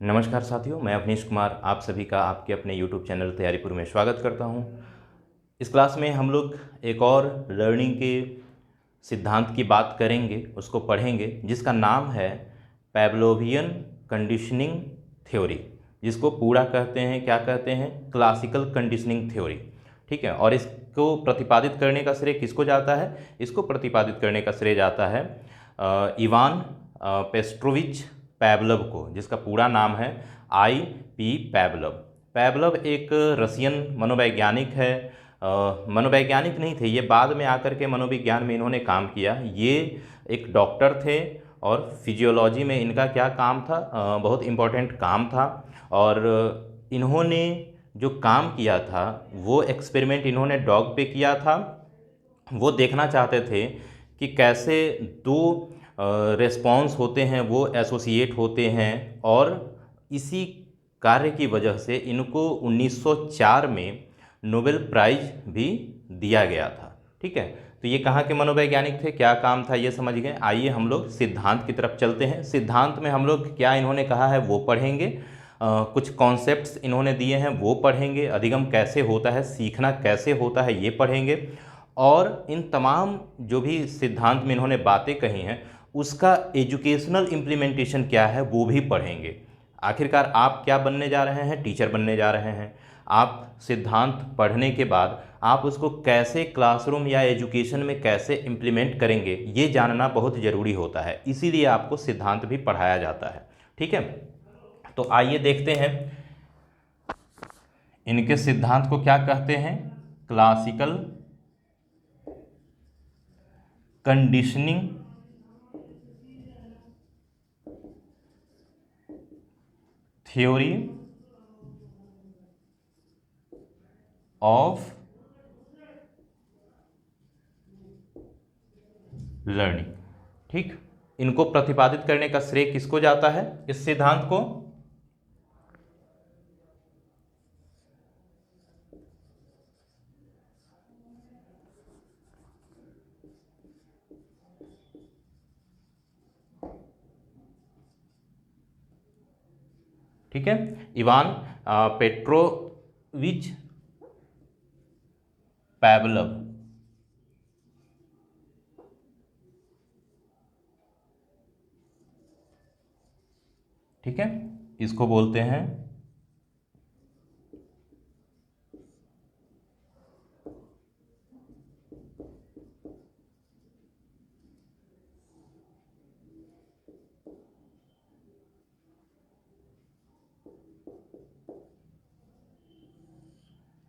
नमस्कार साथियों, मैं अवनीश कुमार आप सभी का आपके अपने YouTube चैनल तैयारीपुर में स्वागत करता हूं। इस क्लास में हम लोग एक और लर्निंग के सिद्धांत की बात करेंगे, उसको पढ़ेंगे, जिसका नाम है पैवलोवियन कंडीशनिंग थ्योरी, जिसको पूरा कहते हैं, क्या कहते हैं, क्लासिकल कंडीशनिंग थ्योरी। ठीक है, और इसको प्रतिपादित करने का श्रेय किसको जाता है? इसको प्रतिपादित करने का श्रेय जाता है इवान पेस्ट्रोविच पैवलव को, जिसका पूरा नाम है I.P. पैवलव। पैवलव एक रसियन मनोवैज्ञानिक है। मनोवैज्ञानिक नहीं थे ये, बाद में आकर के मनोविज्ञान में इन्होंने काम किया। ये एक डॉक्टर थे और फिजियोलॉजी में इनका क्या काम था, बहुत इम्पोर्टेंट काम था। और इन्होंने जो काम किया था वो एक्सपेरिमेंट इन्होंने डॉग पे किया था। वो देखना चाहते थे कि कैसे दो रिस्पॉन्स होते हैं वो एसोसिएट होते हैं, और इसी कार्य की वजह से इनको 1904 में नोबेल प्राइज भी दिया गया था। ठीक है, तो ये कहाँ के मनोवैज्ञानिक थे, क्या काम था, ये समझ गए। आइए हम लोग सिद्धांत की तरफ चलते हैं। सिद्धांत में हम लोग क्या इन्होंने कहा है वो पढ़ेंगे, कुछ कॉन्सेप्ट्स इन्होंने दिए हैं वो पढ़ेंगे, अधिगम कैसे होता है, सीखना कैसे होता है ये पढ़ेंगे, और इन तमाम जो भी सिद्धांत में इन्होंने बातें कही हैं उसका एजुकेशनल इम्प्लीमेंटेशन क्या है वो भी पढ़ेंगे। आखिरकार आप क्या बनने जा रहे हैं? टीचर बनने जा रहे हैं। आप सिद्धांत पढ़ने के बाद आप उसको कैसे क्लासरूम या एजुकेशन में कैसे इम्प्लीमेंट करेंगे ये जानना बहुत ज़रूरी होता है, इसीलिए आपको सिद्धांत भी पढ़ाया जाता है। ठीक है, तो आइए देखते हैं इनके सिद्धांत को क्या कहते हैं। Classical conditioning theory of learning. ठीक, इनको प्रतिपादित करने का श्रेय किसको जाता है, इस सिद्धांत को? ठीक है, इवान पेट्रोविच पैवलव। ठीक है, इसको बोलते हैं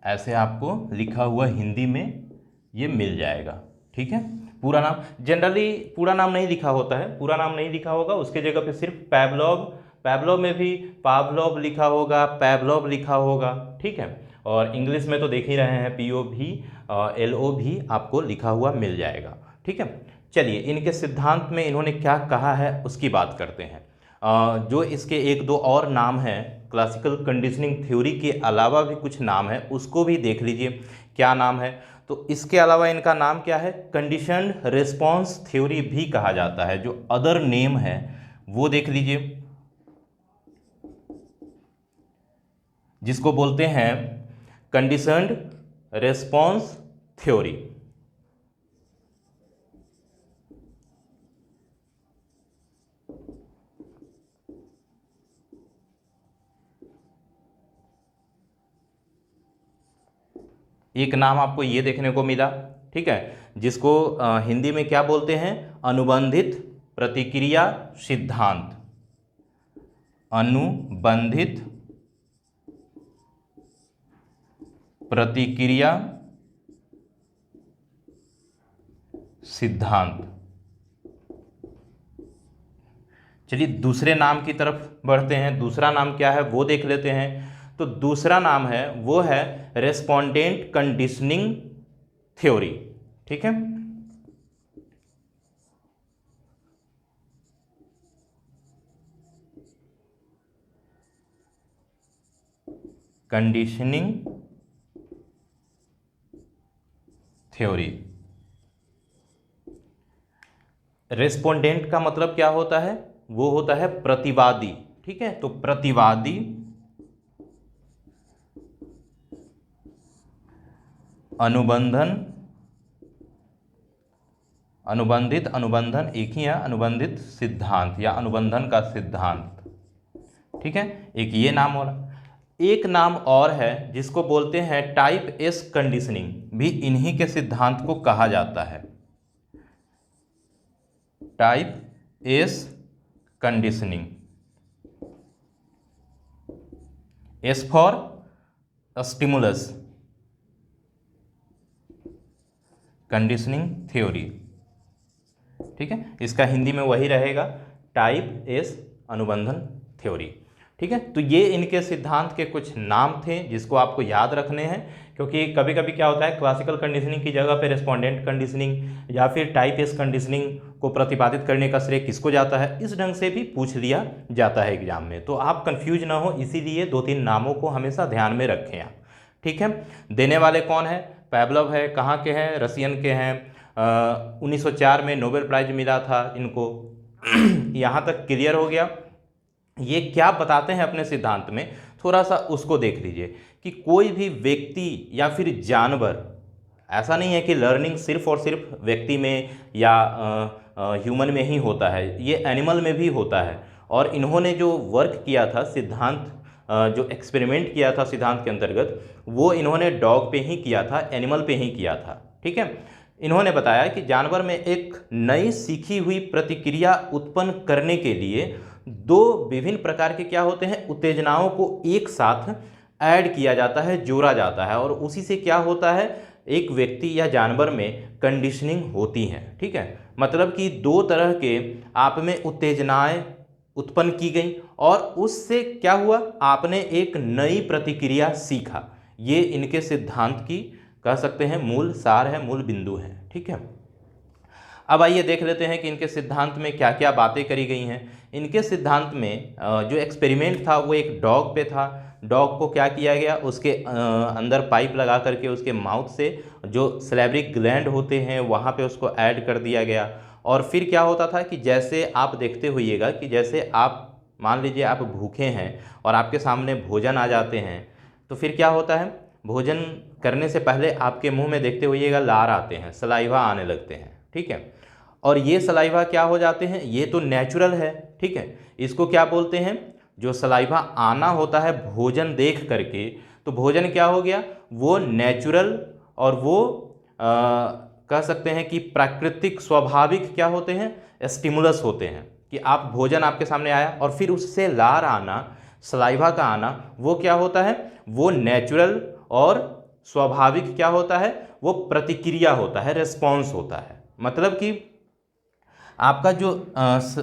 ऐसे, आपको लिखा हुआ हिंदी में ये मिल जाएगा। ठीक है, पूरा नाम जनरली पूरा नाम नहीं लिखा होता है, पूरा नाम नहीं लिखा होगा, उसके जगह पे सिर्फ पैवलोव, पैवलोव में भी पावलोव लिखा होगा, पैवलोव लिखा होगा। ठीक है, और इंग्लिश में तो देख ही रहे हैं PO भी LO भी आपको लिखा हुआ मिल जाएगा। ठीक है, चलिए इनके सिद्धांत में इन्होंने क्या कहा है उसकी बात करते हैं। जो इसके एक दो और नाम हैं, क्लासिकल कंडीशनिंग थ्योरी के अलावा भी कुछ नाम है, उसको भी देख लीजिए क्या नाम है। तो इसके अलावा इनका नाम क्या है? कंडीशनड रिस्पॉन्स थ्योरी भी कहा जाता है। जो अदर नेम है वो देख लीजिए, जिसको बोलते हैं कंडीशनड रिस्पॉन्स थ्योरी। एक नाम आपको ये देखने को मिला। ठीक है, जिसको हिंदी में क्या बोलते हैं? अनुबंधित प्रतिक्रिया सिद्धांत। अनुबंधित प्रतिक्रिया सिद्धांत। चलिए दूसरे नाम की तरफ बढ़ते हैं, दूसरा नाम क्या है वो देख लेते हैं। तो दूसरा नाम है वो है रेस्पोंडेंट कंडीशनिंग थ्योरी। ठीक है, कंडीशनिंग थ्योरी। रेस्पोंडेंट का मतलब क्या होता है? वो होता है प्रतिवादी। ठीक है। तो प्रतिवादी अनुबंधन, अनुबंधित, अनुबंधन एक ही है, अनुबंधित सिद्धांत या अनुबंधन का सिद्धांत, ठीक है। एक ये नाम हो रहा, एक नाम और है जिसको बोलते हैं टाइप एस कंडीशनिंग, भी इन्हीं के सिद्धांत को कहा जाता है, type S conditioning. S for stimulus, conditioning theory, ठीक है। इसका हिंदी में वही रहेगा, टाइप एस अनुबंधन थ्योरी, ठीक है। तो ये इनके सिद्धांत के कुछ नाम थे जिसको आपको याद रखने हैं, क्योंकि कभी कभी क्या होता है क्लासिकल कंडीशनिंग की जगह पे रेस्पोंडेंट कंडीशनिंग या फिर टाइप एस कंडीशनिंग को प्रतिपादित करने का श्रेय किसको जाता है, इस ढंग से भी पूछ लिया जाता है एग्जाम में। तो आप कंफ्यूज ना हो, इसीलिए 2-3 नामों को हमेशा ध्यान में रखें आप, ठीक है। देने वाले कौन है, पैवलोव है, कहाँ के हैं, रसियन के हैं, 1904 में नोबेल प्राइज मिला था इनको। यहाँ तक क्लियर हो गया। ये क्या बताते हैं अपने सिद्धांत में, थोड़ा सा उसको देख लीजिए कि कोई भी व्यक्ति या फिर जानवर, ऐसा नहीं है कि लर्निंग सिर्फ और सिर्फ व्यक्ति में या ह्यूमन में ही होता है, ये एनिमल में भी होता है। और इन्होंने जो वर्क किया था सिद्धांत, जो एक्सपेरिमेंट किया था सिद्धांत के अंतर्गत, वो इन्होंने डॉग पे ही किया था, एनिमल पे ही किया था, ठीक है। इन्होंने बताया कि जानवर में एक नई सीखी हुई प्रतिक्रिया उत्पन्न करने के लिए 2 विभिन्न प्रकार के क्या होते हैं, उत्तेजनाओं को एक साथ ऐड किया जाता है, जोड़ा जाता है, और उसी से क्या होता है, एक व्यक्ति या जानवर में कंडीशनिंग होती है, ठीक है। मतलब कि 2 तरह के आप में उत्तेजनाएं उत्पन्न की गई और उससे क्या हुआ, आपने एक नई प्रतिक्रिया सीखा। ये इनके सिद्धांत की कह सकते हैं मूल सार है, मूल बिंदु है, ठीक है। अब आइए देख लेते हैं कि इनके सिद्धांत में क्या क्या बातें करी गई हैं। इनके सिद्धांत में जो एक्सपेरिमेंट था वो एक डॉग पे था। डॉग को क्या किया गया, उसके अंदर पाइप लगा करके उसके माउथ से जो सैलिवरी ग्लैंड होते हैं वहाँ पे उसको ऐड कर दिया गया। और फिर क्या होता था कि जैसे आप देखते होइएगा कि जैसे आप मान लीजिए आप भूखे हैं और आपके सामने भोजन आ जाते हैं, तो फिर क्या होता है, भोजन करने से पहले आपके मुंह में देखते होइएगा लार आते हैं, सलाइवा आने लगते हैं, ठीक है। और ये सलाइवा क्या हो जाते हैं, ये तो नेचुरल है, ठीक है। इसको क्या बोलते हैं, जो सलाइवा आना होता है भोजन देख करके, तो भोजन क्या हो गया, वो नेचुरल और वो कह सकते हैं कि प्राकृतिक स्वाभाविक क्या होते हैं, स्टिमुलस होते हैं। कि आप भोजन आपके सामने आया और फिर उससे लार आना, सलाइवा का आना, वो क्या होता है, वो नेचुरल और स्वाभाविक क्या होता है, वो प्रतिक्रिया होता है, रिस्पॉन्स होता है। मतलब कि आपका जो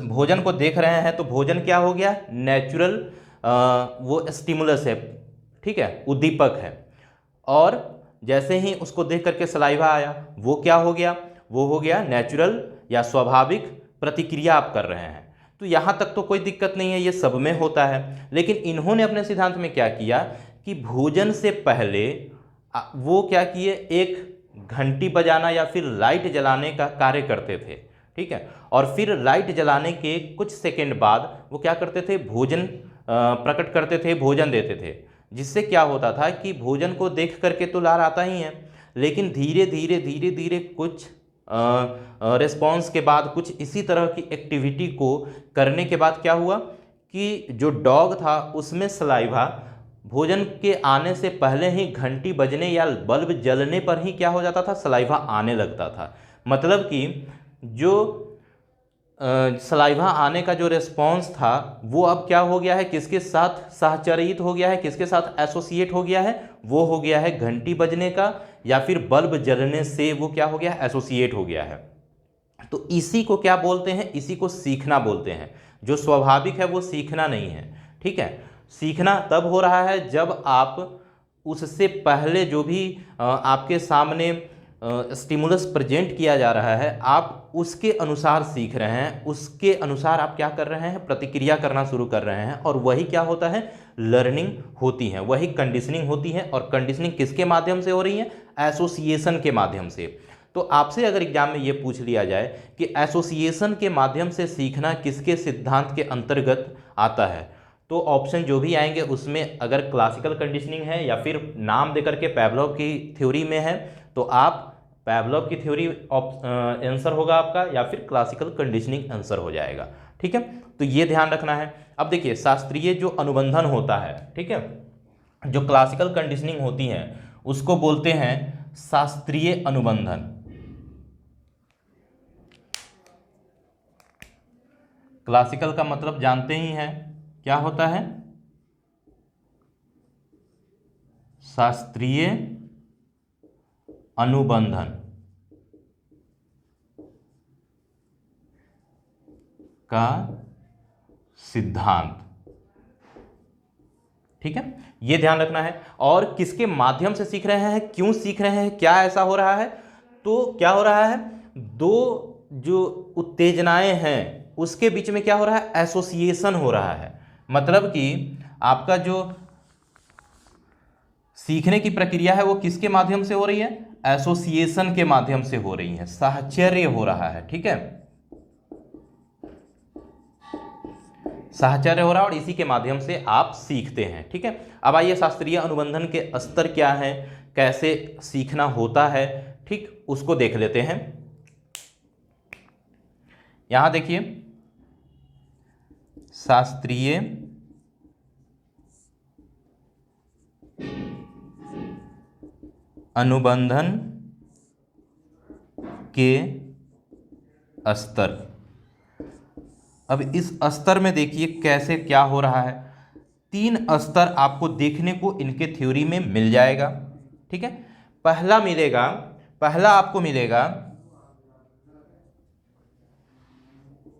भोजन को देख रहे हैं तो भोजन क्या हो गया, नेचुरल वो स्टिमुलस है, ठीक है, उद्दीपक है। और जैसे ही उसको देख करके सलाइवा आया, वो क्या हो गया, वो हो गया नेचुरल या स्वाभाविक प्रतिक्रिया आप कर रहे हैं। तो यहाँ तक तो कोई दिक्कत नहीं है, ये सब में होता है। लेकिन इन्होंने अपने सिद्धांत में क्या किया कि भोजन से पहले वो क्या किए, एक घंटी बजाना या फिर लाइट जलाने का कार्य करते थे, ठीक है। और फिर लाइट जलाने के कुछ सेकंड बाद वो क्या करते थे, भोजन प्रकट करते थे, भोजन देते थे। जिससे क्या होता था कि भोजन को देख करके तो लार आता ही है, लेकिन धीरे धीरे कुछ रिस्पॉन्स के बाद, कुछ इसी तरह की एक्टिविटी को करने के बाद क्या हुआ कि जो डॉग था उसमें सलाइवा भोजन के आने से पहले ही घंटी बजने या बल्ब जलने पर ही क्या हो जाता था, सलाइवा आने लगता था। मतलब कि जो सलाइवा आने का जो रिस्पॉन्स था वो अब क्या हो गया है, किसके साथ सहचरित हो गया है, किसके साथ एसोसिएट हो गया है, वो हो गया है घंटी बजने का या फिर बल्ब जलने से वो क्या हो गया, एसोसिएट हो गया है। तो इसी को क्या बोलते हैं, इसी को सीखना बोलते हैं। जो स्वाभाविक है वो सीखना नहीं है, ठीक है। सीखना तब हो रहा है जब आप उससे पहले जो भी आपके सामने स्टिमुलस प्रेजेंट किया जा रहा है, आप उसके अनुसार सीख रहे हैं, उसके अनुसार आप क्या कर रहे हैं, प्रतिक्रिया करना शुरू कर रहे हैं। और वही क्या होता है, लर्निंग होती है, वही कंडीशनिंग होती है। और कंडीशनिंग किसके माध्यम से हो रही है, एसोसिएशन के माध्यम से। तो आपसे अगर एग्जाम में ये पूछ लिया जाए कि एसोसिएशन के माध्यम से सीखना किसके सिद्धांत के अंतर्गत आता है, तो ऑप्शन जो भी आएंगे उसमें अगर क्लासिकल कंडीशनिंग है या फिर नाम देकर के पैवलोव की थ्योरी में है तो आप पैवलोव की थ्योरी आंसर होगा आपका, या फिर क्लासिकल कंडीशनिंग आंसर हो जाएगा। ठीक है, तो ये ध्यान रखना है। अब देखिए शास्त्रीय जो अनुबंधन होता है, ठीक है, जो क्लासिकल कंडीशनिंग होती है उसको बोलते हैं शास्त्रीय अनुबंधन। क्लासिकल का मतलब जानते ही हैं क्या होता है, शास्त्रीय अनुबंधन का सिद्धांत। ठीक है, ये ध्यान रखना है। और किसके माध्यम से सीख रहे हैं, क्यों सीख रहे हैं, क्या ऐसा हो रहा है, तो क्या हो रहा है, दो जो उत्तेजनाएं हैं उसके बीच में क्या हो रहा है, एसोसिएशन हो रहा है। मतलब कि आपका जो सीखने की प्रक्रिया है वो किसके माध्यम से हो रही है, एसोसिएशन के माध्यम से हो रही है, साहचर्य हो रहा है। ठीक है, साहचर्य हो रहा है और इसी के माध्यम से आप सीखते हैं। ठीक है, अब आइए शास्त्रीय अनुबंधन के स्तर क्या है, कैसे सीखना होता है, ठीक, उसको देख लेते हैं। यहां देखिए शास्त्रीय अनुबंधन के स्तर। अब इस स्तर में देखिए कैसे क्या हो रहा है। 3 स्तर आपको देखने को इनके थ्योरी में मिल जाएगा। ठीक है, पहला आपको मिलेगा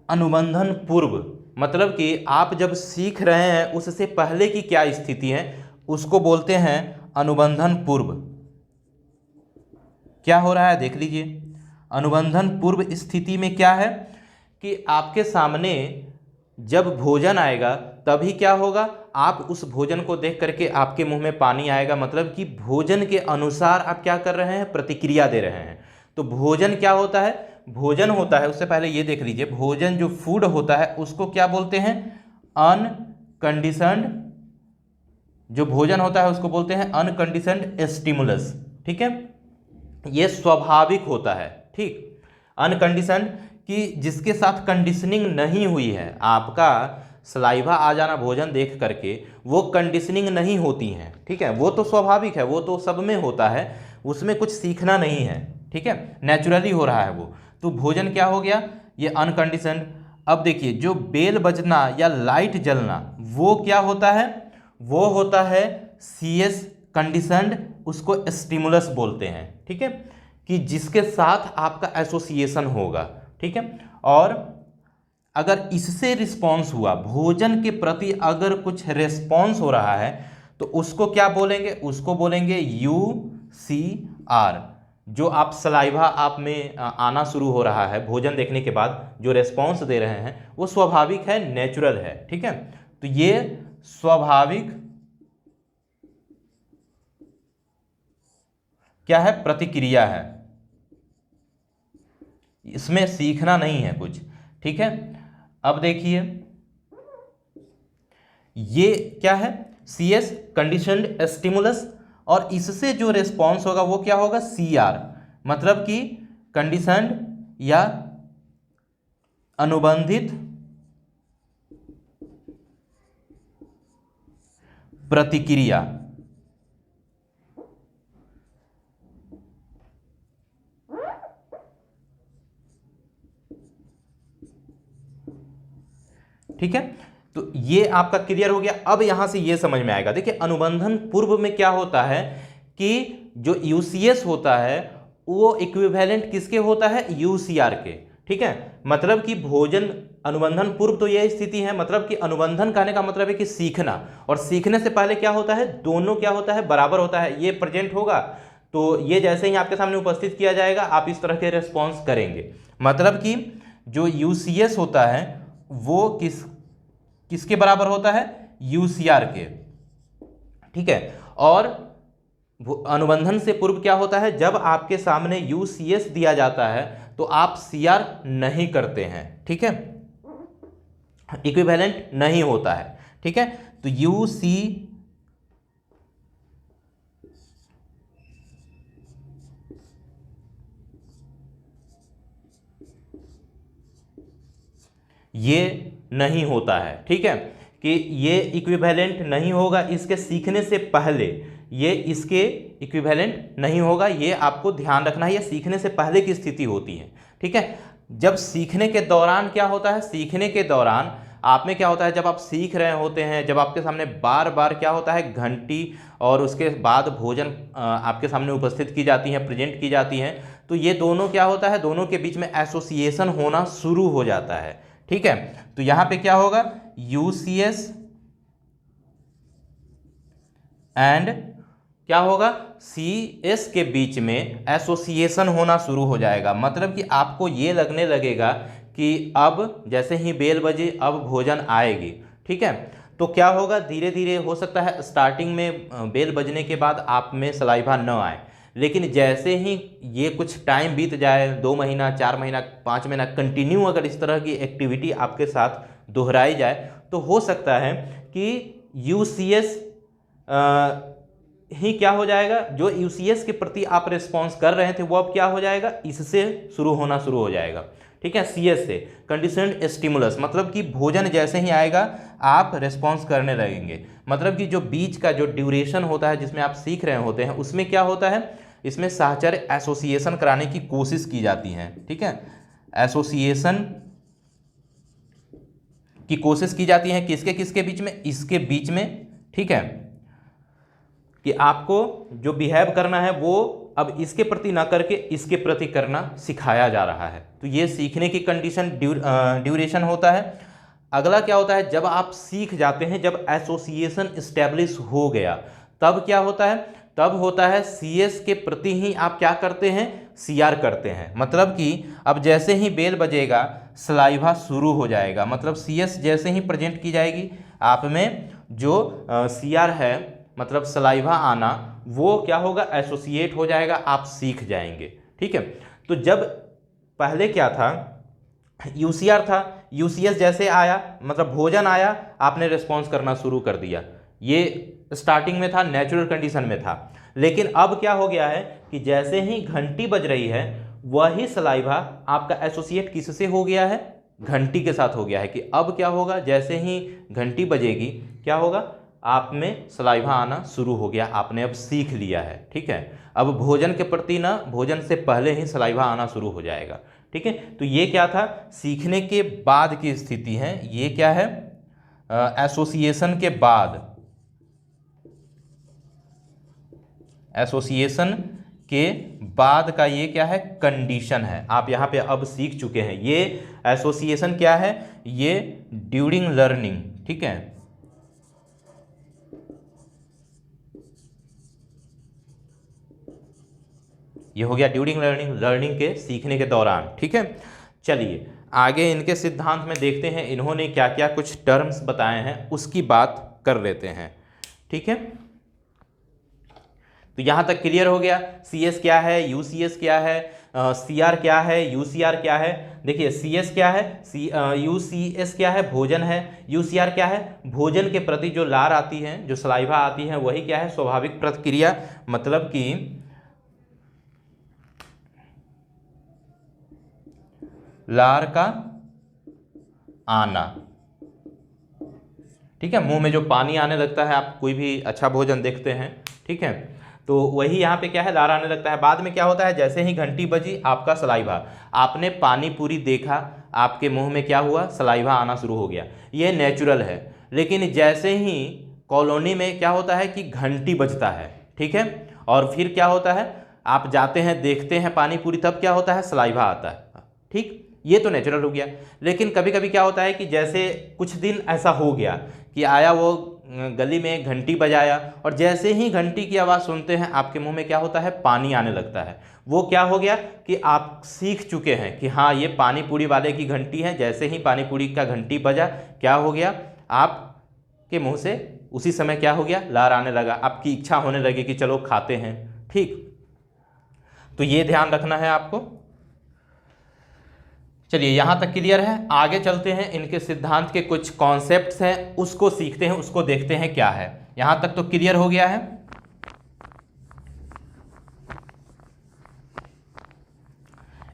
अनुबंधन पूर्व, मतलब कि आप जब सीख रहे हैं उससे पहले की क्या स्थिति है उसको बोलते हैं अनुबंधन पूर्व। क्या हो रहा है देख लीजिए। अनुबंधन पूर्व स्थिति में क्या है कि आपके सामने जब भोजन आएगा तभी क्या होगा, आप उस भोजन को देख करके आपके मुंह में पानी आएगा, मतलब कि भोजन के अनुसार आप क्या कर रहे हैं, प्रतिक्रिया दे रहे हैं। तो भोजन क्या होता है, भोजन होता है, उससे पहले ये देख लीजिए, भोजन जो फूड होता है उसको क्या बोलते हैं, अनकंडीशन्ड, जो भोजन होता है उसको बोलते हैं अनकंडीशन्ड स्टिमुलस। ठीक है, ये स्वाभाविक होता है। ठीक, अनकंडीशन्ड कि जिसके साथ कंडीशनिंग नहीं हुई है, आपका सलाइवा आ जाना भोजन देख करके वो कंडीशनिंग नहीं होती है। ठीक है, वो तो स्वाभाविक है, वो तो सब में होता है, उसमें कुछ सीखना नहीं है। ठीक है, नेचुरली हो रहा है वो। तो भोजन क्या हो गया, ये अनकंडीशन्ड। अब देखिए जो बेल बजना या लाइट जलना वो क्या होता है, वो होता है CS कंडीशन्ड, उसको स्टिमुलस बोलते हैं। ठीक है, कि जिसके साथ आपका एसोसिएशन होगा। ठीक है, और अगर इससे रिस्पॉन्स हुआ, भोजन के प्रति अगर कुछ रिस्पॉन्स हो रहा है तो उसको क्या बोलेंगे, उसको बोलेंगे UCR। जो आप सलाइवा आप में आना शुरू हो रहा है भोजन देखने के बाद, जो रेस्पॉन्स दे रहे हैं वो स्वाभाविक है, नेचुरल है। ठीक है, तो ये स्वाभाविक क्या है, प्रतिक्रिया है, इसमें सीखना नहीं है कुछ। ठीक है, अब देखिए ये क्या है, CS कंडीशन्ड स्टिमुलस, और इससे जो रिस्पॉन्स होगा वो क्या होगा, CR, मतलब कि कंडीशन्ड या अनुबंधित प्रतिक्रिया। ठीक है, तो ये आपका क्लियर हो गया। अब यहां से ये समझ में आएगा, देखिए अनुबंधन पूर्व में क्या होता है कि जो UCS होता है वो इक्विवेलेंट किसके होता है, UCR के। ठीक है, मतलब कि भोजन अनुबंधन पूर्व तो यह स्थिति है, मतलब कि अनुबंधन कहने का मतलब है कि सीखना, और सीखने से पहले क्या होता है, दोनों क्या होता है, बराबर होता है। ये प्रेजेंट होगा तो ये जैसे ही आपके सामने उपस्थित किया जाएगा आप इस तरह के रिस्पॉन्स करेंगे। मतलब कि जो UCS होता है वो किसके बराबर होता है, UCR के। ठीक है, और अनुबंधन से पूर्व क्या होता है, जब आपके सामने UCS दिया जाता है तो आप CR नहीं करते हैं। ठीक है, इक्विवेलेंट नहीं होता है। ठीक ठीक है। तो ये नहीं होता है, ठीक है, कि ये इक्विवेलेंट नहीं होगा इसके सीखने से पहले, ये इसके इक्विवेलेंट नहीं होगा, ये आपको ध्यान रखना है, ये सीखने से पहले की स्थिति होती है, ठीक है। जब सीखने के दौरान क्या होता है, सीखने के दौरान आप में क्या होता है, जब आप सीख रहे होते हैं, जब आपके सामने बार बार क्या होता है, घंटी और उसके बाद भोजन आपके सामने उपस्थित की जाती है, प्रेजेंट की जाती हैं, तो ये दोनों क्या होता है, दोनों के बीच में एसोसिएशन होना शुरू हो जाता है, ठीक है। तो यहां पे क्या होगा, यूसीएस एंड क्या होगा, सीएस के बीच में एसोसिएशन होना शुरू हो जाएगा। मतलब कि आपको ये लगने लगेगा कि अब जैसे ही बेल बजे अब भोजन आएगी, ठीक है। तो क्या होगा, धीरे धीरे हो सकता है स्टार्टिंग में बेल बजने के बाद आप में सलाइवा न आए, लेकिन जैसे ही ये कुछ टाइम बीत जाए, 2 महीना, 4 महीना, 5 महीना कंटिन्यू अगर इस तरह की एक्टिविटी आपके साथ दोहराई जाए, तो हो सकता है कि यूसीएस ही क्या हो जाएगा, जो यूसीएस के प्रति आप रिस्पॉन्स कर रहे थे वो अब क्या हो जाएगा, इससे शुरू होना शुरू हो जाएगा, ठीक है, सीएस से, कंडीशनड स्टिमुलस, मतलब कि भोजन जैसे ही आएगा आप रिस्पॉन्स करने लगेंगे। मतलब कि जो बीच का जो ड्यूरेशन होता है जिसमें आप सीख रहे होते हैं, उसमें क्या होता है, इसमें साहचर्य एसोसिएशन कराने की कोशिश की जाती है, ठीक है, एसोसिएशन की कोशिश की जाती है, किसके किसके बीच में, इसके बीच में, ठीक है, कि आपको जो बिहेव करना है वो अब इसके प्रति ना करके इसके प्रति करना सिखाया जा रहा है। तो ये सीखने की कंडीशन ड्यूरेशन होता है। अगला क्या होता है, जब आप सीख जाते हैं, जब एसोसिएशन इस्टेब्लिश हो गया, तब क्या होता है, तब होता है सीएस के प्रति ही आप क्या करते हैं, सीआर करते हैं। मतलब कि अब जैसे ही बेल बजेगा सलाइवा शुरू हो जाएगा, मतलब सीएस जैसे ही प्रेजेंट की जाएगी, आप में जो सीआर है, मतलब सलाइवा आना, वो क्या होगा, एसोसिएट हो जाएगा, आप सीख जाएंगे, ठीक है। तो जब पहले क्या था, यूसीआर था, यूसीएस जैसे आया, मतलब भोजन आया, आपने रिस्पॉन्स करना शुरू कर दिया, ये स्टार्टिंग में था, नेचुरल कंडीशन में था। लेकिन अब क्या हो गया है कि जैसे ही घंटी बज रही है, वही सलाइवा आपका एसोसिएट किससे हो गया है, घंटी के साथ हो गया है, कि अब क्या होगा, जैसे ही घंटी बजेगी क्या होगा, आप में सलाइवा आना शुरू हो गया, आपने अब सीख लिया है, ठीक है। अब भोजन के प्रति ना, भोजन से पहले ही सलाइवा आना शुरू हो जाएगा, ठीक है। तो ये क्या था, सीखने के बाद की स्थिति है, ये क्या है, एसोसिएशन के बाद, एसोसिएशन के बाद का ये क्या है, कंडीशन है। आप यहाँ पे अब सीख चुके हैं, ये एसोसिएशन क्या है, ये ड्यूरिंग लर्निंग, ठीक है, ये हो गया ड्यूरिंग लर्निंग, लर्निंग के, सीखने के दौरान, ठीक है। चलिए आगे इनके सिद्धांत में देखते हैं, इन्होंने क्या क्या कुछ टर्म्स बताए हैं उसकी बात कर लेते हैं, ठीक है। तो यहाँ तक क्लियर हो गया, सीएस क्या है, यूसीएस क्या है, सीआर क्या है, यूसीआर क्या है। देखिए सीएस क्या है, यूसीएस क्या है, भोजन है, यूसीआर क्या है, भोजन के प्रति जो लार आती है, जो सलाइवा आती है, वही क्या है, स्वाभाविक प्रतिक्रिया, मतलब कि लार का आना, ठीक है, मुंह में जो पानी आने लगता है, आप कोई भी अच्छा भोजन देखते हैं, ठीक है, तो वही यहाँ पे क्या है, लार आने लगता है। बाद में क्या होता है, जैसे ही घंटी बजी, आपका सलाइवा, आपने पानी पूरी देखा, आपके मुंह में क्या हुआ, सलाइवा आना शुरू हो गया, ये नेचुरल है। लेकिन जैसे ही कॉलोनी में क्या होता है कि घंटी बजता है, ठीक है, और फिर क्या होता है, आप जाते हैं, देखते हैं पानी पूरी, तब क्या होता है, सलाइवा आता है, ठीक, ये तो नेचुरल हो गया। लेकिन कभी कभी क्या होता है कि जैसे कुछ दिन ऐसा हो गया कि आया वो गली में घंटी बजाया, और जैसे ही घंटी की आवाज़ सुनते हैं, आपके मुंह में क्या होता है, पानी आने लगता है। वो क्या हो गया कि आप सीख चुके हैं कि हाँ ये पानी पूरी वाले की घंटी है। जैसे ही पानी पूरी का घंटी बजा, क्या हो गया, आपके मुंह से उसी समय क्या हो गया, लार आने लगा, आपकी इच्छा होने लगी कि चलो खाते हैं, ठीक। तो ये ध्यान रखना है आपको। चलिए यहाँ तक क्लियर है। आगे चलते हैं, इनके सिद्धांत के कुछ कॉन्सेप्ट्स हैं उसको सीखते हैं, उसको देखते हैं क्या है। यहाँ तक तो क्लियर हो गया है।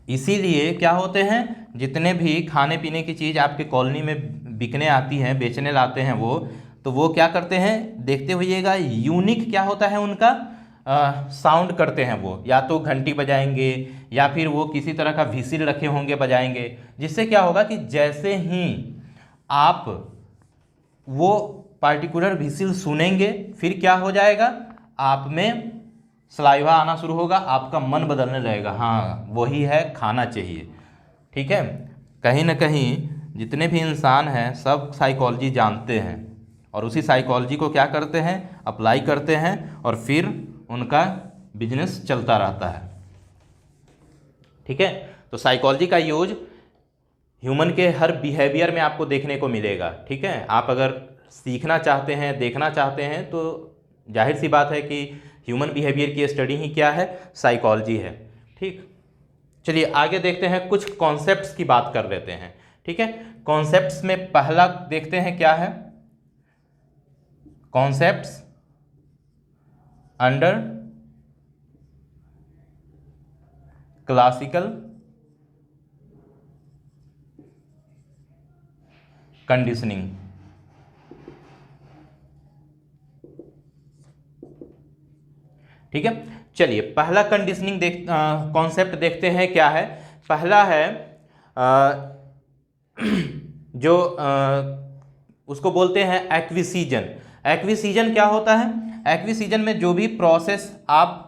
इसीलिए क्या होते हैं, जितने भी खाने पीने की चीज़ आपके कॉलोनी में बिकने आती हैं, बेचने लाते हैं वो क्या करते हैं, देखते होइएगा, यूनिक क्या होता है उनका साउंड करते हैं। वो या तो घंटी बजाएंगे या फिर वो किसी तरह का व्हिसिल रखे होंगे बजाएंगे, जिससे क्या होगा कि जैसे ही आप वो पार्टिकुलर व्हिसिल सुनेंगे फिर क्या हो जाएगा, आप में सलाइवा आना शुरू होगा, आपका मन बदलने लगेगा, हाँ वही है, खाना चाहिए। ठीक है, कहीं ना कहीं जितने भी इंसान हैं सब साइकोलॉजी जानते हैं और उसी साइकोलॉजी को क्या करते हैं, अप्लाई करते हैं और फिर उनका बिजनेस चलता रहता है। ठीक है, तो साइकोलॉजी का यूज ह्यूमन के हर बिहेवियर में आपको देखने को मिलेगा। ठीक है, आप अगर सीखना चाहते हैं, देखना चाहते हैं, तो जाहिर सी बात है कि ह्यूमन बिहेवियर की स्टडी ही क्या है, साइकोलॉजी है। ठीक, चलिए आगे देखते हैं, कुछ कॉन्सेप्ट्स की बात कर लेते हैं। ठीक है, कॉन्सेप्ट्स में पहला देखते हैं क्या है, कॉन्सेप्ट्स अंडर क्लासिकल कंडीशनिंग। ठीक है, चलिए पहला कंडीशनिंग कॉन्सेप्ट देखते हैं क्या है। पहला है जो उसको बोलते हैं एक्विसिजन। एक्विसिजन क्या होता है, एक्विसिजन में जो भी प्रोसेस आप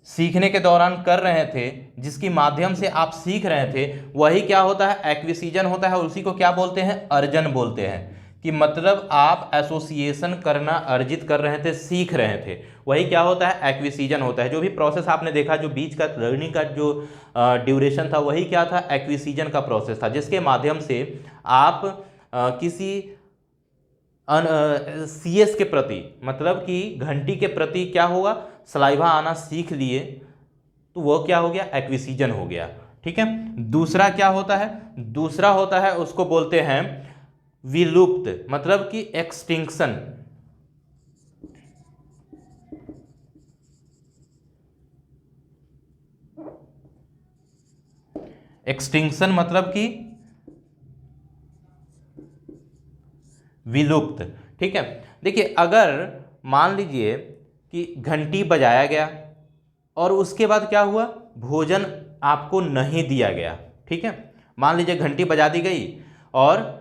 सीखने के दौरान कर रहे थे, जिसकी माध्यम से आप सीख रहे थे, वही क्या होता है, एक्विसिजन होता है। और उसी को क्या बोलते हैं, अर्जन बोलते हैं। कि मतलब आप एसोसिएशन करना अर्जित कर रहे थे, सीख रहे थे, वही क्या होता है, एक्विसिजन होता है। जो भी प्रोसेस आपने देखा, जो बीच का लर्निंग का जो ड्यूरेशन था, वही क्या था, एक्विसिजन का प्रोसेस था, जिसके माध्यम से आप किसी सीएस के प्रति, मतलब कि घंटी के प्रति क्या होगा, सलाइवा आना सीख लिए, तो वो क्या हो गया, एक्विसिजन हो गया। ठीक है, दूसरा क्या होता है, दूसरा होता है उसको बोलते हैं विलुप्त, मतलब कि एक्सटिंक्शन। एक्सटिंक्शन मतलब कि विलुप्त। ठीक है, देखिए अगर मान लीजिए कि घंटी बजाया गया और उसके बाद क्या हुआ, भोजन आपको नहीं दिया गया। ठीक है, मान लीजिए घंटी बजा दी गई और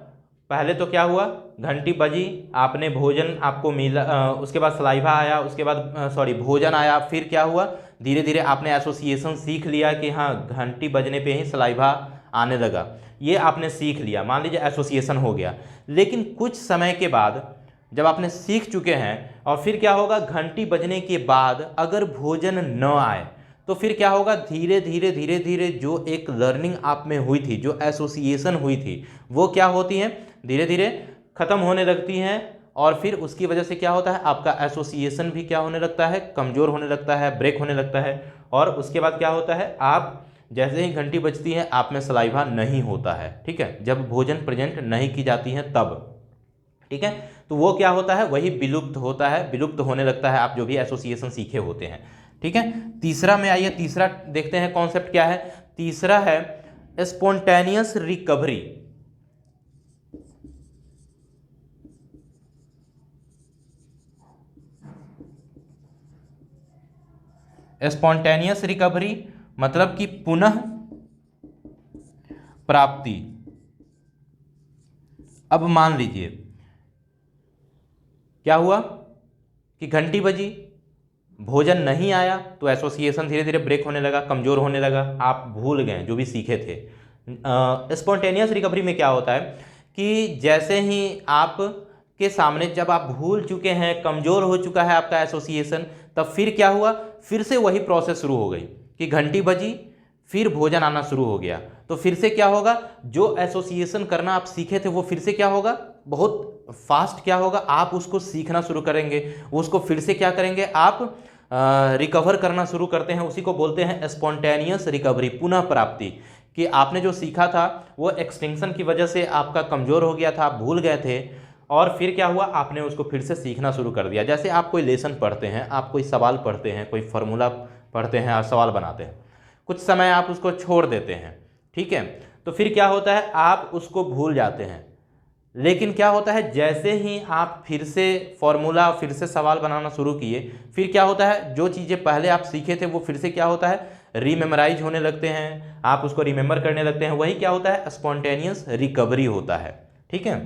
पहले तो क्या हुआ, घंटी बजी, आपने भोजन आपको मिला, उसके बाद सलाइवा आया, उसके बाद भोजन आया, फिर क्या हुआ, धीरे धीरे आपने एसोसिएशन सीख लिया कि हाँ घंटी बजने पे ही सलाइवा आने लगा, ये आपने सीख लिया, मान लीजिए एसोसिएशन हो गया। लेकिन कुछ समय के बाद जब आपने सीख चुके हैं और फिर क्या होगा, घंटी बजने के बाद अगर भोजन न आए तो फिर क्या होगा, धीरे धीरे धीरे धीरे जो एक लर्निंग आप में हुई थी, जो एसोसिएशन हुई थी, वो क्या होती है, धीरे धीरे ख़त्म होने लगती हैं। और फिर उसकी वजह से क्या होता है, आपका एसोसिएशन भी क्या होने लगता है, कमज़ोर होने लगता है, ब्रेक होने लगता है। और उसके बाद क्या होता है, आप जैसे ही घंटी बजती है आप में सलाइवा नहीं होता है। ठीक है, जब भोजन प्रेजेंट नहीं की जाती है तब। ठीक है, तो वो क्या होता है, वही विलुप्त होता है, विलुप्त होने लगता है आप जो भी एसोसिएशन सीखे होते हैं। ठीक है, तीसरा में आइए, तीसरा देखते हैं कॉन्सेप्ट क्या है। तीसरा है स्पॉन्टेनियस रिकवरी। स्पॉन्टेनियस रिकवरी मतलब कि पुनः प्राप्ति। अब मान लीजिए क्या हुआ कि घंटी बजी, भोजन नहीं आया, तो एसोसिएशन धीरे धीरे ब्रेक होने लगा, कमज़ोर होने लगा, आप भूल गए जो भी सीखे थे। स्पॉन्टेनियस रिकवरी में क्या होता है कि जैसे ही आप के सामने जब आप भूल चुके हैं, कमज़ोर हो चुका है आपका एसोसिएशन, तब फिर क्या हुआ, फिर से वही प्रोसेस शुरू हो गई कि घंटी बजी, फिर भोजन आना शुरू हो गया। तो फिर से क्या होगा, जो एसोसिएशन करना आप सीखे थे वो फिर से क्या होगा, बहुत फास्ट क्या होगा, आप उसको सीखना शुरू करेंगे, उसको फिर से क्या करेंगे, आप रिकवर करना शुरू करते हैं। उसी को बोलते हैं स्पॉन्टेनियस रिकवरी, पुनः प्राप्ति। कि आपने जो सीखा था वो एक्सटिंक्शन की वजह से आपका कमज़ोर हो गया था, आप भूल गए थे, और फिर क्या हुआ, आपने उसको फिर से सीखना शुरू कर दिया। जैसे आप कोई लेसन पढ़ते हैं, आप कोई सवाल पढ़ते हैं, कोई फार्मूला पढ़ते हैं, आप सवाल बनाते हैं, कुछ समय आप उसको छोड़ देते हैं, ठीक है, तो फिर क्या होता है, आप उसको भूल जाते हैं। लेकिन क्या होता है, जैसे ही आप फिर से फॉर्मूला, फिर से सवाल बनाना शुरू किए, फिर क्या होता है, जो चीज़ें पहले आप सीखे थे वो फिर से क्या होता है, रीमेमोराइज होने लगते हैं, आप उसको रिमेंबर करने लगते हैं। वही क्या होता है, स्पॉन्टेनियस रिकवरी होता है, ठीक है।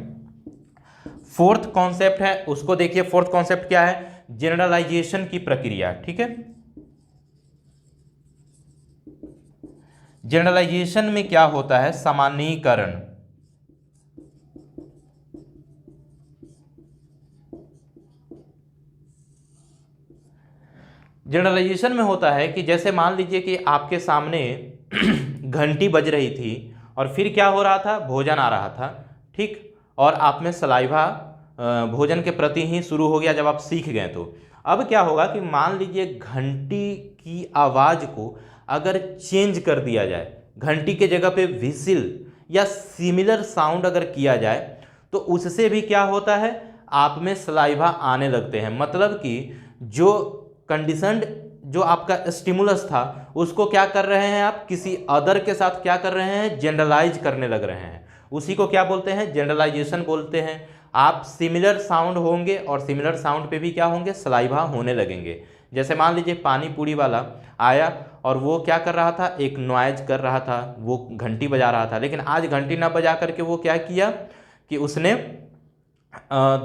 फोर्थ कॉन्सेप्ट है, उसको देखिए। फोर्थ कॉन्सेप्ट क्या है, जनरलाइजेशन की प्रक्रिया, ठीक है। जनरलाइजेशन में क्या होता है, सामान्यीकरण। जनरलाइजेशन में होता है कि जैसे मान लीजिए कि आपके सामने घंटी बज रही थी और फिर क्या हो रहा था, भोजन आ रहा था, ठीक, और आप में सलाइवा भोजन के प्रति ही शुरू हो गया जब आप सीख गए। तो अब क्या होगा कि मान लीजिए घंटी की आवाज़ को अगर चेंज कर दिया जाए, घंटी के जगह पे व्हिसिल या सिमिलर साउंड अगर किया जाए, तो उससे भी क्या होता है, आप में सलाइवा आने लगते हैं। मतलब कि जो कंडीशनड, जो आपका स्टिमुलस था, उसको क्या कर रहे हैं आप, किसी अदर के साथ क्या कर रहे हैं, जनरलाइज करने लग रहे हैं। उसी को क्या बोलते हैं, जनरलाइजेशन बोलते हैं। आप सिमिलर साउंड होंगे और सिमिलर साउंड पे भी क्या होंगे, सलाइवा होने लगेंगे। जैसे मान लीजिए पानी पूरी वाला आया और वो क्या कर रहा था, एक नॉइज कर रहा था, वो घंटी बजा रहा था, लेकिन आज घंटी ना बजा करके वो क्या किया कि उसने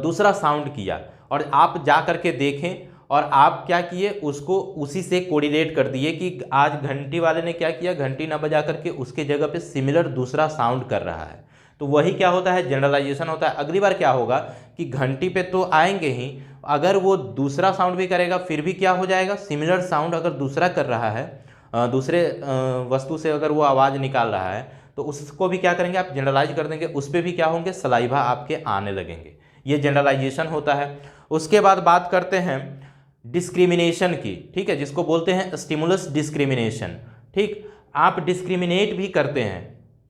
दूसरा साउंड किया, और आप जा करके देखें और आप क्या किए, उसको उसी से कोरिलेट कर दिए कि आज घंटी वाले ने क्या किया, घंटी ना बजा करके उसके जगह पे सिमिलर दूसरा साउंड कर रहा है। तो वही क्या होता है, जनरलाइजेशन होता है। अगली बार क्या होगा कि घंटी पे तो आएंगे ही, अगर वो दूसरा साउंड भी करेगा फिर भी क्या हो जाएगा, सिमिलर साउंड अगर दूसरा कर रहा है, दूसरे वस्तु से अगर वो आवाज़ निकाल रहा है, तो उसको भी क्या करेंगे, आप जनरलाइज कर देंगे, उस पर भी क्या होंगे, सलाइवा आपके आने लगेंगे। ये जनरलाइजेशन होता है। उसके बाद बात करते हैं डिस्क्रिमिनेशन की, ठीक है, जिसको बोलते हैं स्टिमुलस डिस्क्रिमिनेशन, ठीक। आप डिस्क्रिमिनेट भी करते हैं,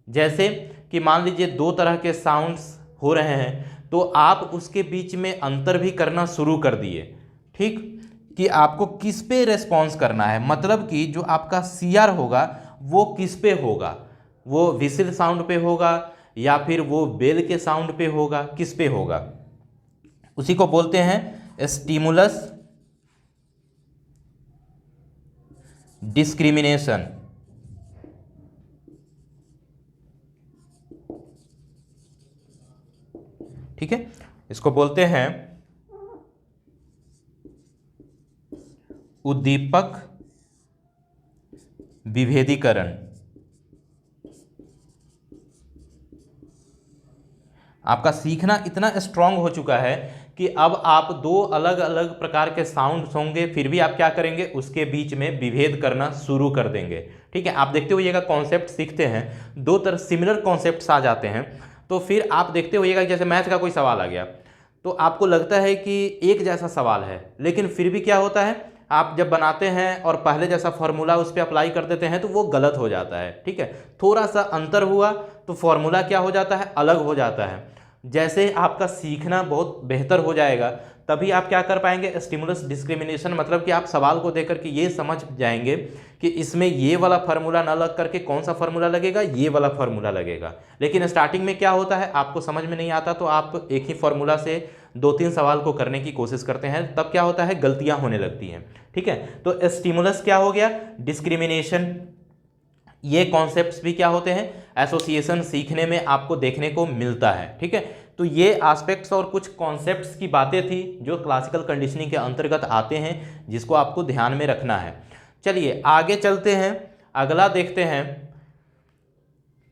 जैसे कि मान लीजिए दो तरह के साउंड्स हो रहे हैं, तो आप उसके बीच में अंतर भी करना शुरू कर दिए, ठीक, कि आपको किस पे रेस्पॉन्स करना है। मतलब कि जो आपका सीआर होगा वो किस पे होगा, वो विसिल साउंड पे होगा या फिर वो बेल के साउंड पे होगा, किस पे होगा, उसी को बोलते हैं स्टिमुलस डिस्क्रिमिनेशन, ठीक है। इसको बोलते हैं उद्दीपक विभेदीकरण। आपका सीखना इतना स्ट्रांग हो चुका है कि अब आप दो अलग अलग प्रकार के साउंड्स होंगे, फिर भी आप क्या करेंगे, उसके बीच में विभेद करना शुरू कर देंगे, ठीक है। आप देखते होइएगा कॉन्सेप्ट सीखते हैं, दो तरह सिमिलर कॉन्सेप्ट्स आ जाते हैं, तो फिर आप देखते होइएगा जैसे मैथ का कोई सवाल आ गया, तो आपको लगता है कि एक जैसा सवाल है, लेकिन फिर भी क्या होता है, आप जब बनाते हैं और पहले जैसा फॉर्मूला उस पर अप्लाई कर देते हैं तो वो गलत हो जाता है, ठीक है। थोड़ा सा अंतर हुआ तो फॉर्मूला क्या हो जाता है, अलग हो जाता है। जैसे आपका सीखना बहुत बेहतर हो जाएगा, तभी आप क्या कर पाएंगे, स्टिमुलस डिस्क्रिमिनेशन, मतलब कि आप सवाल को देख करके ये समझ जाएंगे कि इसमें ये वाला फार्मूला ना लग करके कौन सा फार्मूला लगेगा, ये वाला फार्मूला लगेगा। लेकिन स्टार्टिंग में क्या होता है, आपको समझ में नहीं आता तो आप एक ही फार्मूला से दो तीन सवाल को करने की कोशिश करते हैं, तब क्या होता है, गलतियां होने लगती हैं, ठीक है। तो स्टिमुलस क्या हो गया, डिस्क्रिमिनेशन। ये कॉन्सेप्ट्स भी क्या होते हैं, एसोसिएशन सीखने में आपको देखने को मिलता है, ठीक है। तो ये एस्पेक्ट्स और कुछ कॉन्सेप्ट्स की बातें थी जो क्लासिकल कंडीशनिंग के अंतर्गत आते हैं, जिसको आपको ध्यान में रखना है। चलिए आगे चलते हैं, अगला देखते हैं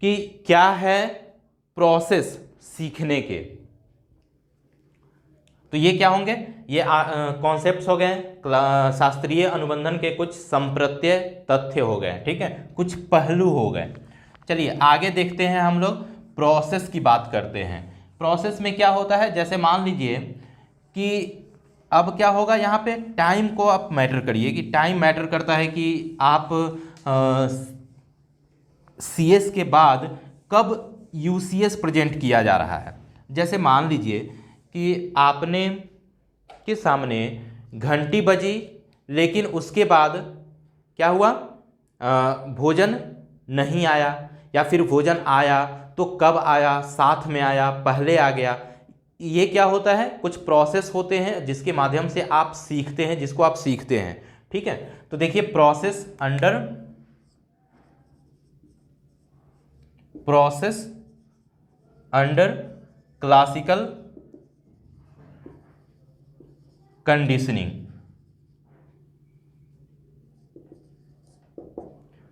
कि क्या है प्रोसेस सीखने के। तो ये क्या होंगे, ये कॉन्सेप्ट्स हो गए, शास्त्रीय अनुबंधन के कुछ संप्रत्यय तथ्य हो गए, ठीक है, कुछ पहलू हो गए। चलिए आगे देखते हैं, हम लोग प्रोसेस की बात करते हैं। प्रोसेस में क्या होता है, जैसे मान लीजिए कि अब क्या होगा, यहाँ पे टाइम को आप मैटर करिए कि टाइम मैटर करता है कि आप CS के बाद कब UCS प्रेजेंट किया जा रहा है। जैसे मान लीजिए कि आपने के सामने घंटी बजी, लेकिन उसके बाद क्या हुआ, भोजन नहीं आया, या फिर भोजन आया तो कब आया, साथ में आया, पहले आ गया। ये क्या होता है, कुछ प्रोसेस होते हैं जिसके माध्यम से आप सीखते हैं, जिसको आप सीखते हैं। ठीक है, तो देखिए प्रोसेस अंडर क्लासिकल कंडीशनिंग।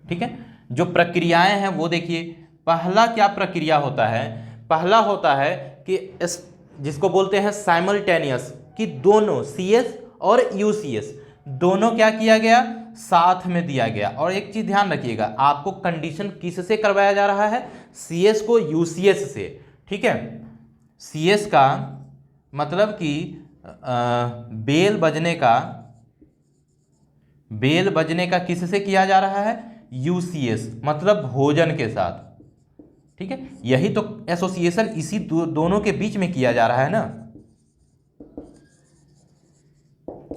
ठीक है, जो प्रक्रियाएं हैं वो देखिए, पहला क्या प्रक्रिया होता है, पहला होता है कि जिसको बोलते हैं साइमल्टेनियस, कि दोनों CS और UCS दोनों क्या किया गया, साथ में दिया गया। और एक चीज ध्यान रखिएगा, आपको कंडीशन किससे करवाया जा रहा है, CS को UCS से। ठीक है, CS का मतलब कि बेल बजने का किससे किया जा रहा है, UCS मतलब भोजन के साथ। ठीक है, यही तो एसोसिएशन इसी दोनों के बीच में किया जा रहा है ना,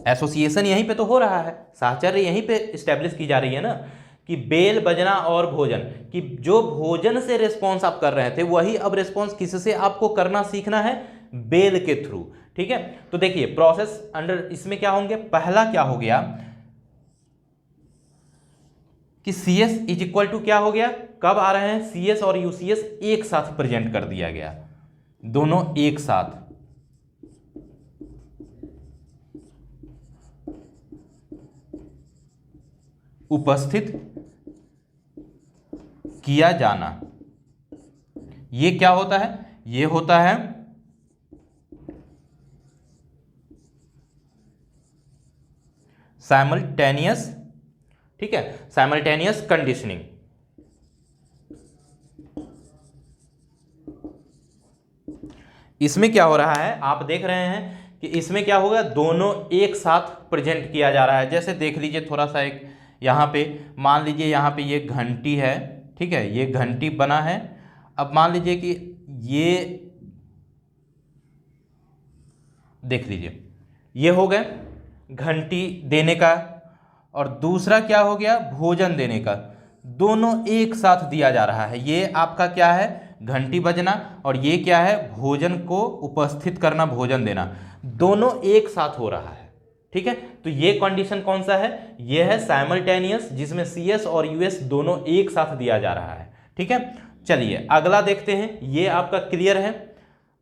एसोसिएशन यहीं पे तो हो रहा है, साहचर्य यहीं पे इस्टेब्लिश की जा रही है ना, कि बेल बजना और भोजन, कि जो भोजन से रिस्पॉन्स आप कर रहे थे वही अब रिस्पॉन्स किससे आपको करना सीखना है, बेल के थ्रू। ठीक है, तो देखिए प्रोसेस अंडर, इसमें क्या होंगे, पहला क्या हो गया कि CS इज इक्वल टू क्या हो गया, कब आ रहे हैं, CS और UCS एक साथ प्रेजेंट कर दिया गया, दोनों एक साथ। उपस्थित किया जाना, ये क्या होता है, ये होता है साइमल्टेनियस। ठीक है, साइमल्टेनियस कंडीशनिंग। इसमें क्या हो रहा है, आप देख रहे हैं कि इसमें क्या होगा, दोनों एक साथ प्रेजेंट किया जा रहा है। जैसे देख लीजिए थोड़ा सा, एक यहाँ पे मान लीजिए, यहाँ पे ये घंटी है। ठीक है, ये घंटी बना है। अब मान लीजिए कि ये देख लीजिए, ये हो गए घंटी देने का, और दूसरा क्या हो गया, भोजन देने का। दोनों एक साथ दिया जा रहा है। ये आपका क्या है, घंटी बजना, और ये क्या है, भोजन को उपस्थित करना, भोजन देना, दोनों एक साथ हो रहा है। ठीक है, तो ये कंडीशन कौन सा है, ये है साइमल्टेनियस, जिसमें CS और US दोनों एक साथ दिया जा रहा है। ठीक है, चलिए अगला देखते हैं, ये आपका क्लियर है।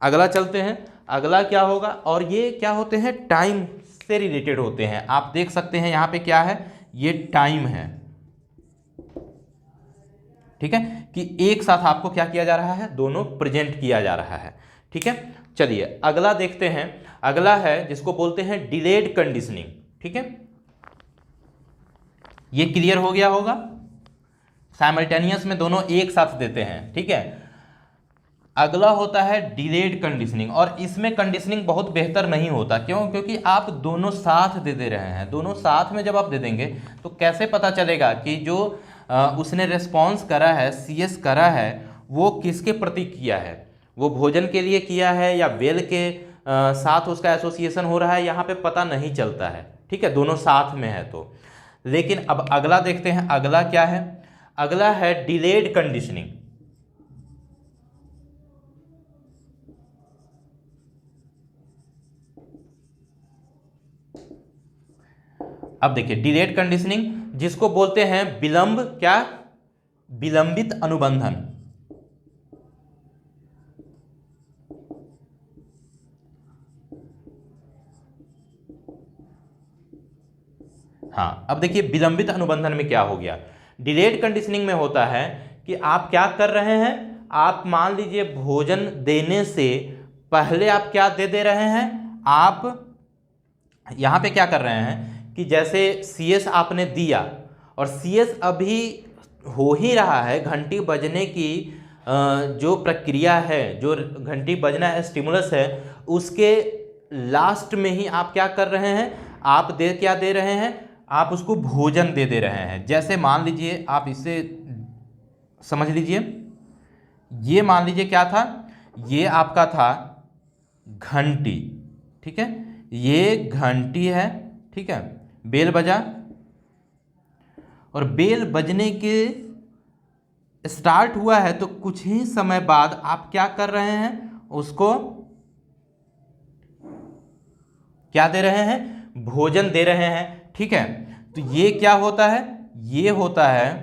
अगला चलते हैं, अगला क्या होगा, और ये क्या होते हैं, टाइम से रिलेटेड होते हैं। आप देख सकते हैं यहाँ पे क्या है, ये टाइम है। ठीक है, कि एक साथ आपको क्या किया जा रहा है, दोनों प्रेजेंट किया जा रहा है। ठीक है, चलिए अगला देखते हैं। अगला है जिसको बोलते हैं डिलेड कंडीशनिंग। ठीक है, ये क्लियर हो गया होगा, साइमल्टेनियस में दोनों एक साथ देते हैं। ठीक है, अगला होता है डिलेड कंडीशनिंग, और इसमें कंडीशनिंग बहुत बेहतर नहीं होता। क्यों, क्योंकि आप दोनों साथ दे रहे हैं। दोनों साथ में जब आप दे देंगे तो कैसे पता चलेगा कि जो उसने रिस्पॉन्स करा है, CS करा है, वो किसके प्रति किया है, वो भोजन के लिए किया है या बेल के साथ उसका एसोसिएशन हो रहा है, यहाँ पे पता नहीं चलता है। ठीक है, दोनों साथ में है तो। लेकिन अब अगला देखते हैं, अगला क्या है, अगला है डिलेड कंडीशनिंग। अब देखिए डिलेड कंडीशनिंग, जिसको बोलते हैं विलंब, क्या, विलंबित अनुबंधन। हाँ, अब देखिए विलंबित अनुबंधन में क्या हो गया, डिलेड कंडीशनिंग में होता है कि आप क्या कर रहे हैं, आप मान लीजिए भोजन देने से पहले आप क्या दे रहे हैं, आप यहाँ पे क्या कर रहे हैं कि जैसे CS आपने दिया, और CS अभी हो ही रहा है, घंटी बजने की जो प्रक्रिया है, जो घंटी बजना है, स्टिमुलस है, उसके लास्ट में ही आप क्या कर रहे हैं, आप क्या दे रहे हैं, आप उसको भोजन दे रहे हैं। जैसे मान लीजिए आप इसे समझ लीजिए, ये मान लीजिए क्या था, ये आपका था घंटी, ठीक है, ये घंटी है, ठीक है, बेल बजा, और बेल बजने के स्टार्ट हुआ है तो कुछ ही समय बाद आप क्या कर रहे हैं, उसको क्या दे रहे हैं, भोजन दे रहे हैं, ठीक है। तो ये क्या होता है, ये होता है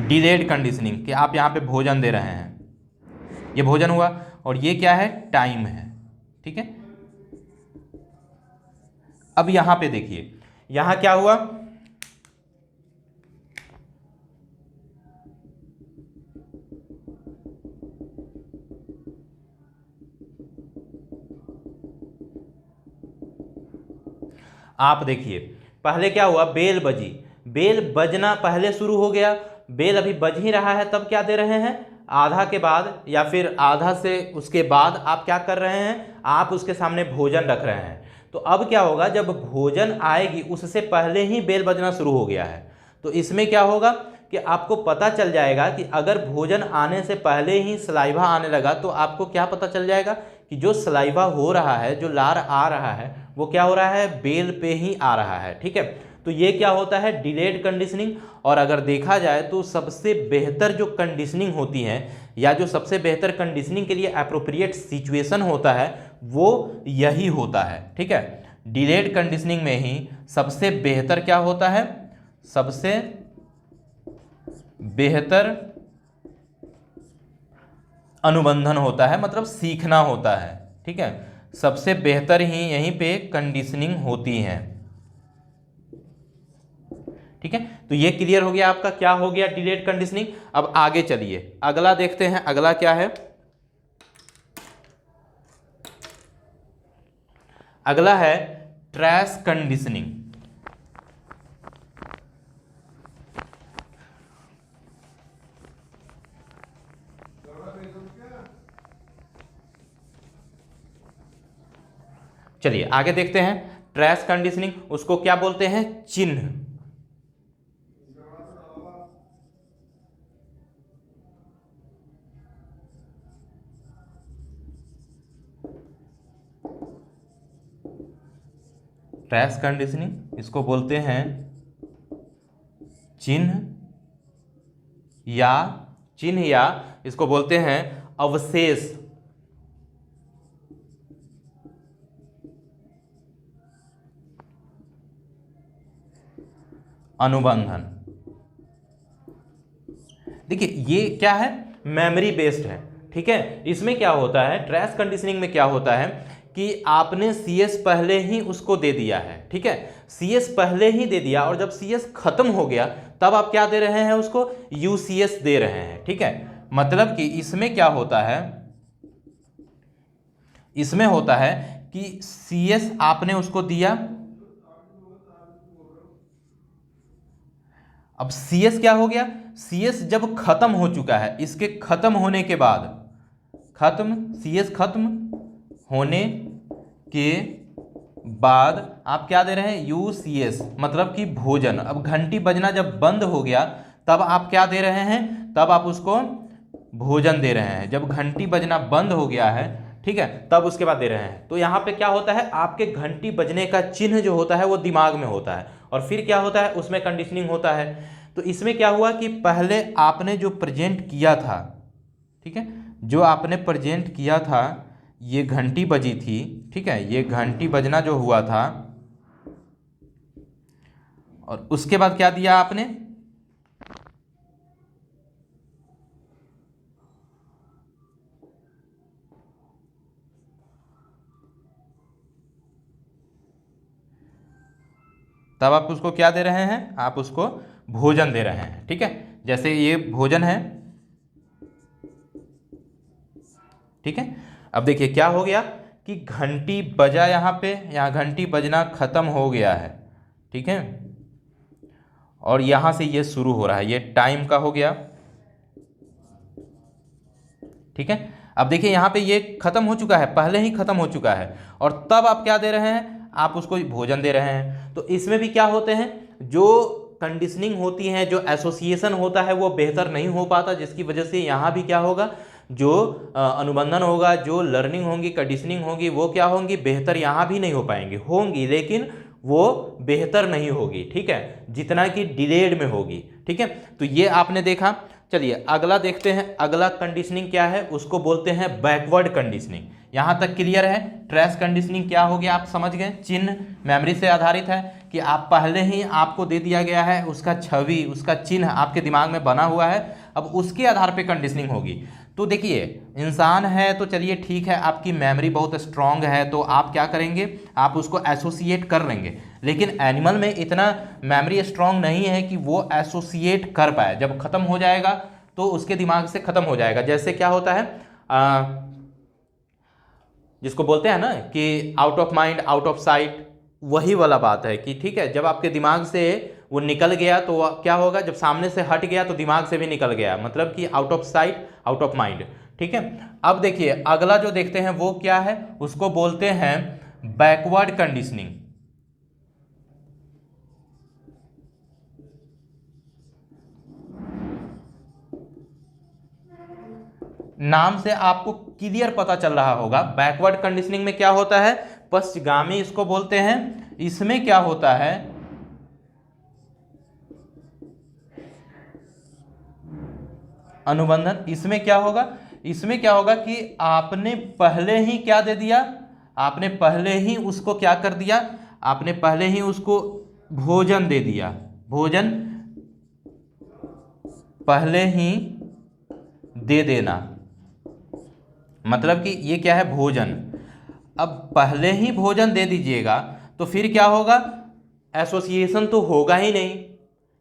डिलेड कंडीशनिंग, कि आप यहां पे भोजन दे रहे हैं, ये भोजन हुआ, और ये क्या है, टाइम है, ठीक है। अब यहां पे देखिए, यहां क्या हुआ, आप देखिए पहले क्या हुआ, बेल बजी, बेल बजना पहले शुरू हो गया, बेल अभी बज ही रहा है, तब क्या दे रहे हैं, आधा के बाद या फिर आधा से उसके बाद आप क्या कर रहे हैं, आप उसके सामने भोजन रख रहे हैं। तो अब क्या होगा, जब भोजन आएगी उससे पहले ही बेल बजना शुरू हो गया है, तो इसमें क्या होगा कि आपको पता चल जाएगा कि अगर भोजन आने से पहले ही सलाइवा आने लगा तो आपको क्या पता चल जाएगा कि जो सलाइवा हो रहा है, जो लार आ रहा है, वो क्या हो रहा है, बेल पे ही आ रहा है, ठीक है। तो ये क्या होता है, डिलेड कंडीशनिंग। और अगर देखा जाए तो सबसे बेहतर जो कंडीशनिंग होती है, या जो सबसे बेहतर कंडीशनिंग के लिए अप्रोप्रिएट सिचुएशन होता है, वो यही होता है, ठीक है। डिलेड कंडीशनिंग में ही सबसे बेहतर क्या होता है, सबसे बेहतर अनुबंधन होता है, मतलब सीखना होता है, ठीक है। सबसे बेहतर ही यहीं पे कंडीशनिंग होती है, ठीक है। तो ये क्लियर हो गया आपका, क्या हो गया, डिलेड कंडीशनिंग। अब आगे चलिए, अगला देखते हैं, अगला क्या है, अगला है ट्रैश कंडीशनिंग। चलिए आगे देखते हैं, ट्रैश कंडीशनिंग, उसको क्या बोलते हैं, चिन्ह। ट्रैश कंडीशनिंग इसको बोलते हैं चिन्ह, या इसको बोलते हैं अवशेष, अनुबंधन। देखिए ये क्या है, मेमोरी बेस्ड है, ठीक है। इसमें क्या होता है, ट्रैश कंडीशनिंग में क्या होता है कि आपने CS पहले ही उसको दे दिया है, ठीक है, CS पहले ही दे दिया, और जब CS खत्म हो गया तब आप क्या दे रहे हैं, उसको UCS दे रहे हैं, ठीक है। मतलब कि इसमें क्या होता है, इसमें होता है कि CS आपने उसको दिया, अब CS क्या हो गया, CS जब खत्म हो चुका है, इसके खत्म होने के बाद, CS खत्म होने के बाद आप क्या दे रहे हैं, UCS, मतलब कि भोजन। अब घंटी बजना जब बंद हो गया तब आप क्या दे रहे हैं, तब आप उसको भोजन दे रहे हैं। जब घंटी बजना बंद हो गया है, ठीक है, तब उसके बाद दे रहे हैं। तो यहाँ पे क्या होता है, आपके घंटी बजने का चिन्ह जो होता है वो दिमाग में होता है, और फिर क्या होता है, उसमें कंडीशनिंग होता है। तो इसमें क्या हुआ कि पहले आपने जो प्रेजेंट किया था, ठीक है, जो आपने प्रेजेंट किया था, ये घंटी बजी थी, ठीक है, ये घंटी बजना जो हुआ था, और उसके बाद क्या दिया आपने, तब आप उसको क्या दे रहे हैं, आप उसको भोजन दे रहे हैं, ठीक है। जैसे ये भोजन है, ठीक है। अब देखिए क्या हो गया कि घंटी बजा, यहाँ घंटी बजना खत्म हो गया है, ठीक है, और यहाँ से ये शुरू हो रहा है, ये टाइम का हो गया, ठीक है। अब देखिए यहाँ पे ये खत्म हो चुका है, पहले ही खत्म हो चुका है, और तब आप क्या दे रहे हैं, आप उसको भोजन दे रहे हैं। तो इसमें भी क्या होते हैं, जो कंडीशनिंग होती है, जो एसोसिएशन होता है वो बेहतर नहीं हो पाता, जिसकी वजह से यहाँ भी क्या होगा, जो अनुबंधन होगा, जो लर्निंग होगी, कंडीशनिंग होगी, वो क्या होंगी, बेहतर यहाँ भी नहीं हो पाएंगी, होंगी लेकिन वो बेहतर नहीं होगी, ठीक है, जितना कि डिलेड में होगी, ठीक है। तो ये आपने देखा। चलिए अगला देखते हैं, अगला कंडीशनिंग क्या है, उसको बोलते हैं बैकवर्ड कंडीशनिंग। यहाँ तक क्लियर है। ट्रेस कंडीशनिंग क्या हो गया, आप समझ गए, चिन्ह मेमोरी से आधारित है कि आप पहले ही आपको दे दिया गया है, उसका छवि, उसका चिन्ह आपके दिमाग में बना हुआ है, अब उसके आधार पे कंडीशनिंग होगी। तो देखिए इंसान है तो चलिए ठीक है, आपकी मेमोरी बहुत स्ट्रांग है तो आप क्या करेंगे, आप उसको एसोसिएट कर लेंगे, लेकिन एनिमल में इतना मेमोरी स्ट्रांग नहीं है कि वो एसोसिएट कर पाए। जब खत्म हो जाएगा तो उसके दिमाग से खत्म हो जाएगा। जैसे क्या होता है, जिसको बोलते हैं ना कि out of mind out of site, वही वाला बात है कि ठीक है, जब आपके दिमाग से वो निकल गया तो क्या होगा, जब सामने से हट गया तो दिमाग से भी निकल गया, मतलब कि out of sight out of mind, ठीक है। अब देखिए अगला जो देखते हैं वो क्या है, उसको बोलते हैं बैकवर्ड कंडीशनिंग। नाम से आपको क्लियर पता चल रहा होगा, बैकवर्ड कंडीशनिंग में क्या होता है, पश्चगामी इसको बोलते हैं। इसमें क्या होता है, अनुबंधन। इसमें क्या होगा, इसमें क्या होगा कि आपने पहले ही क्या दे दिया, आपने पहले ही उसको क्या कर दिया, आपने पहले ही उसको भोजन दे दिया, भोजन पहले ही दे देना, मतलब कि ये क्या है, भोजन। अब पहले ही भोजन दे दीजिएगा तो फिर क्या होगा, एसोसिएशन तो होगा ही नहीं।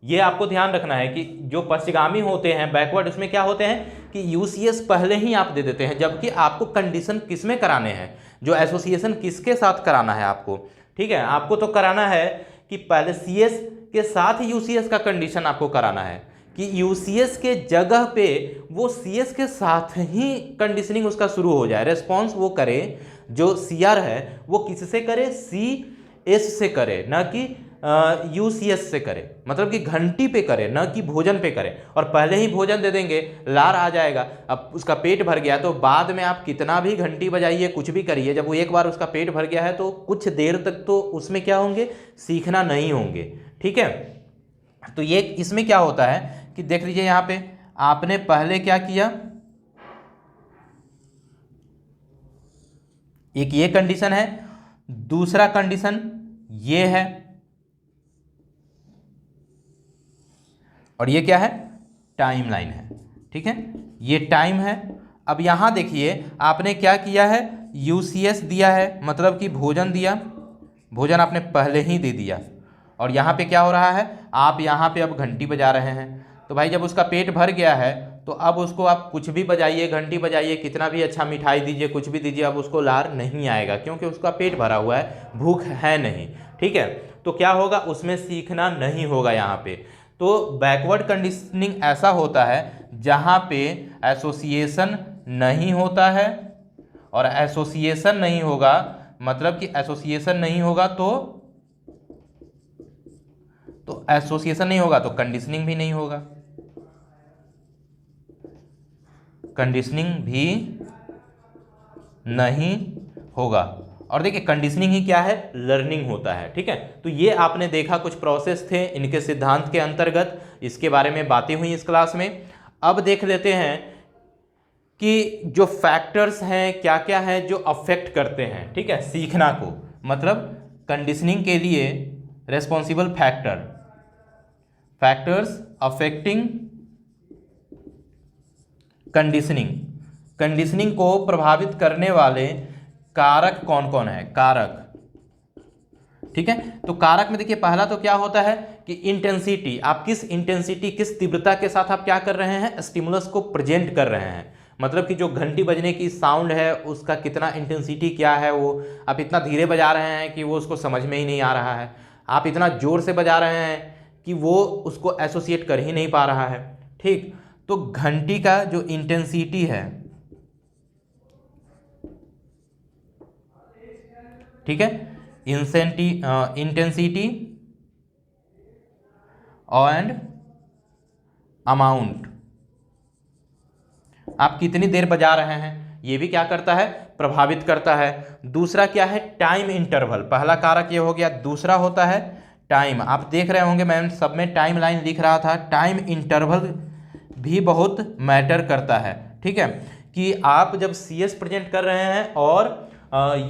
ये आपको ध्यान रखना है कि जो पश्चगामी होते हैं बैकवर्ड, उसमें क्या होते हैं कि यूसीएस पहले ही आप दे देते हैं, जबकि आपको कंडीशन किस में कराने हैं, जो एसोसिएशन किसके साथ कराना है आपको, ठीक है, आपको तो कराना है कि पहले सीएस के साथ यूसीएस का कंडीशन आपको कराना है कि यूसीएस के जगह पे वो सीएस के साथ ही कंडीशनिंग उसका शुरू हो जाए, रेस्पॉन्स वो करे, जो सीआर है वो किससे करे, सीएस से करे, ना कि यूसीएस से करे, मतलब कि घंटी पे करे, ना कि भोजन पे करे। और पहले ही भोजन दे देंगे, लार आ जाएगा, अब उसका पेट भर गया तो बाद में आप कितना भी घंटी बजाइए, कुछ भी करिए, जब वो एक बार उसका पेट भर गया है तो कुछ देर तक तो उसमें क्या होंगे, सीखना नहीं होंगे, ठीक है। तो ये इसमें क्या होता है कि देख लीजिए यहाँ पे आपने पहले क्या किया, एक ये कंडीशन है, दूसरा कंडीशन ये है, और ये क्या है, टाइमलाइन है, ठीक है, ये टाइम है। अब यहां देखिए आपने क्या किया है, यूसीएस दिया है, मतलब कि भोजन दिया, भोजन आपने पहले ही दे दिया, और यहाँ पे क्या हो रहा है, आप यहाँ पे अब घंटी बजा रहे हैं। तो भाई जब उसका पेट भर गया है तो अब उसको आप कुछ भी बजाइए, घंटी बजाइए, कितना भी अच्छा मिठाई दीजिए, कुछ भी दीजिए, अब उसको लार नहीं आएगा, क्योंकि उसका पेट भरा हुआ है, भूख है नहीं, ठीक है। तो क्या होगा, उसमें सीखना नहीं होगा यहाँ पे। तो बैकवर्ड कंडीशनिंग ऐसा होता है जहाँ पे एसोसिएशन नहीं होता है, और एसोसिएशन नहीं होगा, मतलब कि एसोसिएशन नहीं होगा तो एसोसिएशन नहीं होगा तो कंडीशनिंग भी नहीं होगा, कंडीशनिंग भी नहीं होगा। और देखिए कंडीशनिंग ही क्या है, लर्निंग होता है, ठीक है। तो ये आपने देखा कुछ प्रोसेस थे इनके सिद्धांत के अंतर्गत, इसके बारे में बातें हुई इस क्लास में। अब देख लेते हैं कि जो फैक्टर्स हैं क्या क्या है जो अफेक्ट करते हैं, ठीक है, सीखना को, मतलब कंडीशनिंग के लिए रेस्पॉन्सिबल फैक्टर्स अफेक्टिंग कंडीशनिंग को प्रभावित करने वाले कारक कौन कौन है, कारक, ठीक है। तो कारक में देखिए पहला तो क्या होता है कि इंटेंसिटी, आप किस इंटेंसिटी, किस तीव्रता के साथ आप क्या कर रहे हैं, स्टिमुलस को प्रेजेंट कर रहे हैं, मतलब कि जो घंटी बजने की साउंड है उसका कितना इंटेंसिटी क्या है, वो आप इतना धीरे बजा रहे हैं कि वो उसको समझ में ही नहीं आ रहा है, आप इतना जोर से बजा रहे हैं कि वो उसको एसोसिएट कर ही नहीं पा रहा है, ठीक। तो घंटी का जो इंटेंसिटी है, ठीक है, इंटेंसिटी एंड अमाउंट, आप कितनी देर बजा रहे हैं ये भी क्या करता है, प्रभावित करता है। दूसरा क्या है, टाइम इंटरवल, पहला कारक ये हो गया। दूसरा होता है टाइम, आप देख रहे होंगे मैं सब में टाइम लाइन लिख रहा था, टाइम इंटरवल भी बहुत मैटर करता है। ठीक है, कि आप जब CS प्रेजेंट कर रहे हैं और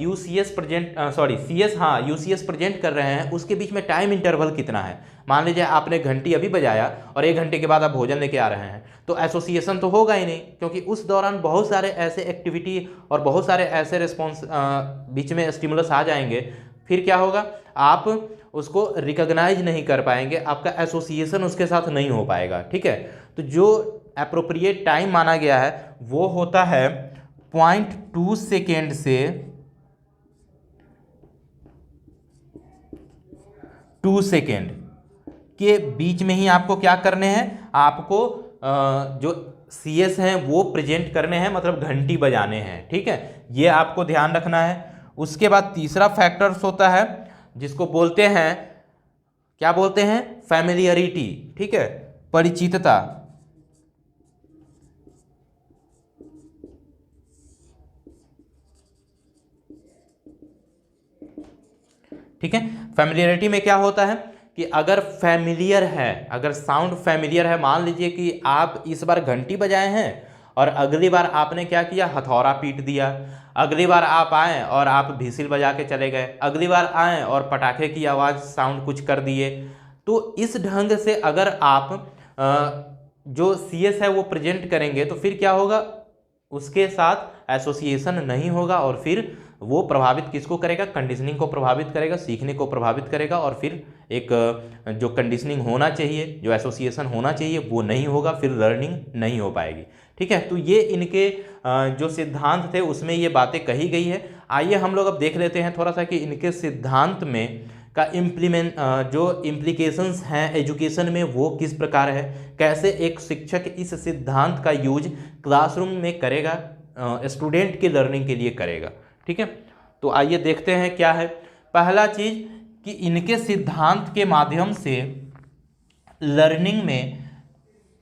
यूसीएस प्रेजेंट CS, हाँ यूसीएस प्रेजेंट कर रहे हैं, उसके बीच में टाइम इंटरवल कितना है। मान लीजिए आपने घंटी अभी बजाया और 1 घंटे के बाद आप भोजन लेके आ रहे हैं, तो एसोसिएशन तो होगा ही नहीं, क्योंकि उस दौरान बहुत सारे ऐसे एक्टिविटी और बहुत सारे ऐसे रिस्पॉन्स बीच में स्टिमुलस आ जाएंगे, फिर क्या होगा, आप उसको रिकॉग्नाइज नहीं कर पाएंगे, आपका एसोसिएशन उसके साथ नहीं हो पाएगा। ठीक है, तो जो एप्रोप्रिएट टाइम माना गया है वो होता है 0.2 सेकेंड से 2 सेकेंड के बीच में ही आपको क्या करने हैं, आपको जो CS हैं वो प्रेजेंट करने हैं, मतलब घंटी बजाने हैं। ठीक है, ये आपको ध्यान रखना है। उसके बाद तीसरा फैक्टर्स होता है जिसको बोलते हैं, क्या बोलते हैं, फैमिलियरिटी। ठीक है, परिचितता। ठीक है, फैमिलियरिटी में क्या होता है कि अगर फैमिलियर है, अगर साउंड फैमिलियर है, मान लीजिए कि आप इस बार घंटी बजाए हैं और अगली बार आपने क्या किया, हथौड़ा पीट दिया, अगली बार आप आए और आप व्हिसिल बजा के चले गए, अगली बार आए और पटाखे की आवाज़ साउंड कुछ कर दिए, तो इस ढंग से अगर आप जो CS है वो प्रेजेंट करेंगे तो फिर क्या होगा, उसके साथ एसोसिएशन नहीं होगा और फिर वो प्रभावित किसको करेगा, कंडीशनिंग को प्रभावित करेगा, सीखने को प्रभावित करेगा, और फिर एक जो कंडीशनिंग होना चाहिए, जो एसोसिएशन होना चाहिए वो नहीं होगा, फिर लर्निंग नहीं हो पाएगी। ठीक है, तो ये इनके जो सिद्धांत थे उसमें ये बातें कही गई है। आइए हम लोग अब देख लेते हैं थोड़ा सा कि इनके सिद्धांत में का जो इम्प्लीकेशंस हैं एजुकेशन में वो किस प्रकार है, कैसे एक शिक्षक इस सिद्धांत का यूज क्लासरूम में करेगा, स्टूडेंट के लर्निंग के लिए करेगा। ठीक है, तो आइए देखते हैं क्या है। पहला चीज कि इनके सिद्धांत के माध्यम से लर्निंग में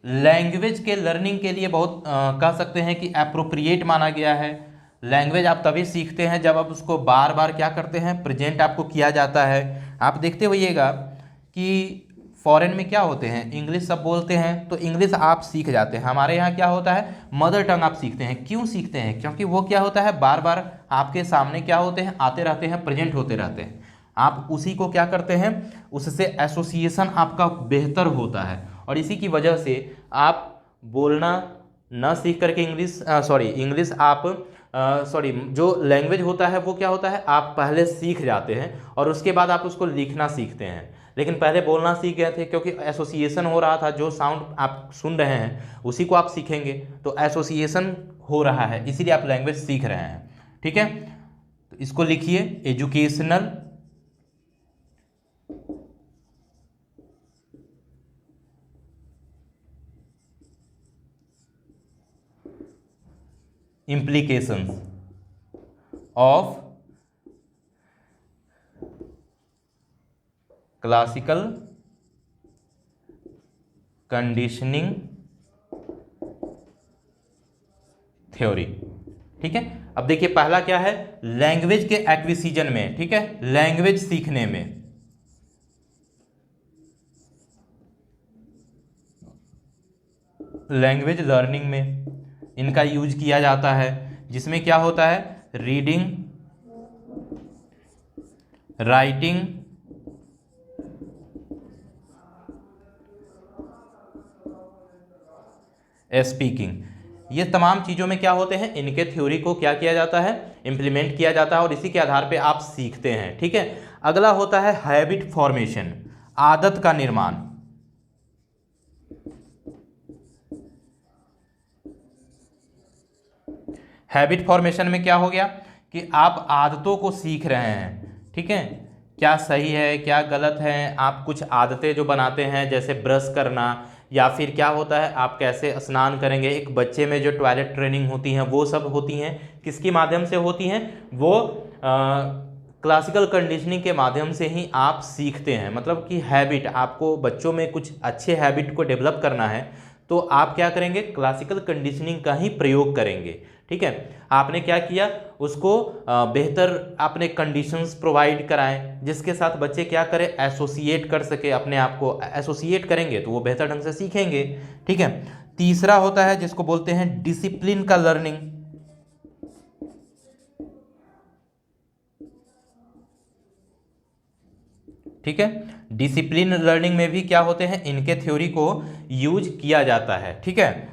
लैंग्वेज के लर्निंग के लिए बहुत कह सकते हैं कि एप्रोप्रिएट माना गया है। लैंग्वेज आप तभी सीखते हैं जब आप उसको बार बार क्या करते हैं, प्रेजेंट आपको किया जाता है। आप देखते होइएगा कि फॉरेन में क्या होते हैं, इंग्लिश सब बोलते हैं, तो इंग्लिश आप सीख जाते हैं। हमारे यहाँ क्या होता है, मदर टंग आप सीखते हैं। क्यों सीखते हैं, क्योंकि वो क्या होता है, बार बार आपके सामने क्या होते हैं, आते रहते हैं, प्रेजेंट होते रहते हैं। आप उसी को क्या करते हैं, उससे एसोसिएशन आपका बेहतर होता है, और इसी की वजह से आप बोलना ना सीख करके इंग्लिश आप जो लैंग्वेज होता है वो क्या होता है, आप पहले सीख जाते हैं और उसके बाद आप उसको लिखना सीखते हैं। लेकिन पहले बोलना सीख गए थे क्योंकि एसोसिएशन हो रहा था, जो साउंड आप सुन रहे हैं उसी को आप सीखेंगे, तो एसोसिएशन हो रहा है, इसीलिए आप लैंग्वेज सीख रहे हैं। ठीक है, तो इसको लिखिए, educational implications of classical conditioning theory। ठीक है, अब देखिए पहला क्या है, लैंग्वेज के एक्विजिशन में। ठीक है, लैंग्वेज सीखने में, लैंग्वेज लर्निंग में इनका यूज किया जाता है, जिसमें क्या होता है, रीडिंग, राइटिंग, स्पीकिंग, ये तमाम चीज़ों में क्या होते हैं, इनके थ्योरी को क्या किया जाता है, इंप्लीमेंट किया जाता है, और इसी के आधार पे आप सीखते हैं। ठीक है, अगला होता है हैबिट फॉर्मेशन, आदत का निर्माण। हैबिट फॉर्मेशन में क्या हो गया कि आप आदतों को सीख रहे हैं। ठीक है, क्या सही है क्या गलत है, आप कुछ आदतें जो बनाते हैं जैसे ब्रश करना, या फिर क्या होता है आप कैसे स्नान करेंगे, एक बच्चे में जो टॉयलेट ट्रेनिंग होती हैं वो सब होती हैं, किसके माध्यम से होती हैं, वो क्लासिकल कंडीशनिंग के माध्यम से ही आप सीखते हैं। मतलब कि हैबिट, आपको बच्चों में कुछ अच्छे हैबिट को डेवलप करना है तो आप क्या करेंगे, क्लासिकल कंडीशनिंग का ही प्रयोग करेंगे। ठीक है, आपने क्या किया, उसको बेहतर आपने कंडीशंस प्रोवाइड कराएं जिसके साथ बच्चे क्या करें, एसोसिएट कर सके, अपने आप को एसोसिएट करेंगे तो वो बेहतर ढंग से सीखेंगे। ठीक है, तीसरा होता है जिसको बोलते हैं डिसिप्लिन का लर्निंग। ठीक है, डिसिप्लिन लर्निंग में भी क्या होते हैं, इनके थ्योरी को यूज किया जाता है। ठीक है,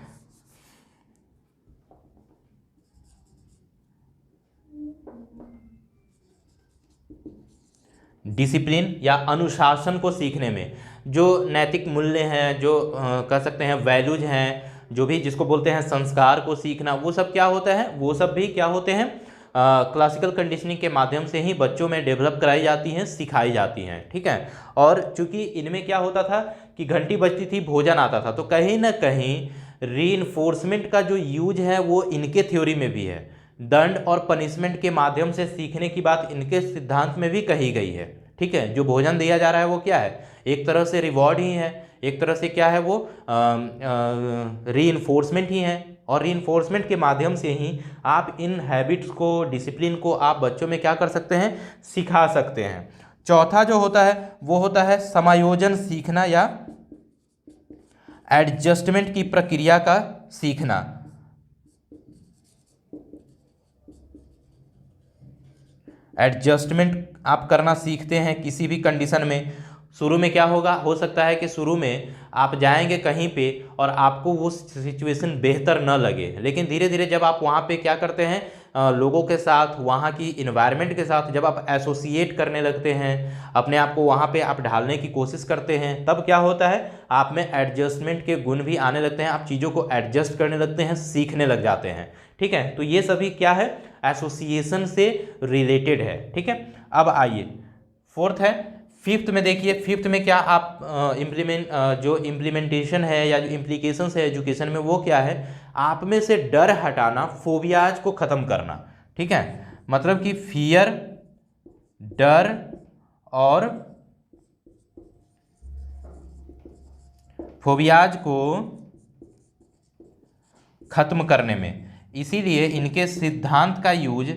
डिसिप्लिन या अनुशासन को सीखने में जो नैतिक मूल्य हैं, जो कह सकते हैं वैल्यूज हैं, जो भी जिसको बोलते हैं संस्कार को सीखना, वो सब क्या होता है, वो सब भी क्या होते हैं, क्लासिकल कंडीशनिंग के माध्यम से ही बच्चों में डेवलप कराई जाती हैं, सिखाई जाती हैं। ठीक है, और चूंकि इनमें क्या होता था कि घंटी बजती थी, भोजन आता था, तो कहीं ना कहीं रीइंफोर्समेंट का जो यूज है वो इनके थ्योरी में भी है। दंड और पनिशमेंट के माध्यम से सीखने की बात इनके सिद्धांत में भी कही गई है। ठीक है, जो भोजन दिया जा रहा है वो क्या है, एक तरह से रिवॉर्ड ही है, एक तरह से क्या है वो रीइंफोर्समेंट ही है, और रीइंफोर्समेंट के माध्यम से ही आप इन हैबिट्स को, डिसिप्लिन को आप बच्चों में क्या कर सकते हैं, सिखा सकते हैं। चौथा जो होता है वो होता है समायोजन सीखना या एडजस्टमेंट की प्रक्रिया का सीखना। एडजस्टमेंट आप करना सीखते हैं किसी भी कंडीशन में। शुरू में क्या होगा, हो सकता है कि शुरू में आप जाएंगे कहीं पे और आपको वो सिचुएशन बेहतर न लगे, लेकिन धीरे धीरे जब आप वहाँ पे क्या करते हैं, लोगों के साथ, वहाँ की इन्वायरमेंट के साथ जब आप एसोसिएट करने लगते हैं, अपने आप को वहाँ पे आप ढालने की कोशिश करते हैं, तब क्या होता है, आप में एडजस्टमेंट के गुण भी आने लगते हैं, आप चीज़ों को एडजस्ट करने लगते हैं, सीखने लग जाते हैं। ठीक है, तो ये सभी क्या है, एसोसिएशन से रिलेटेड है। ठीक है, अब आइए फोर्थ है, फिफ्थ में देखिए, फिफ्थ में क्या आप जो इम्प्लीमेंटेशन है या जो इम्प्लीकेशंस है एजुकेशन में, वो क्या है, आप में से डर हटाना, फोबियाज को ख़त्म करना। ठीक है, मतलब कि फियर, डर और फोबियाज को ख़त्म करने में, इसीलिए इनके सिद्धांत का यूज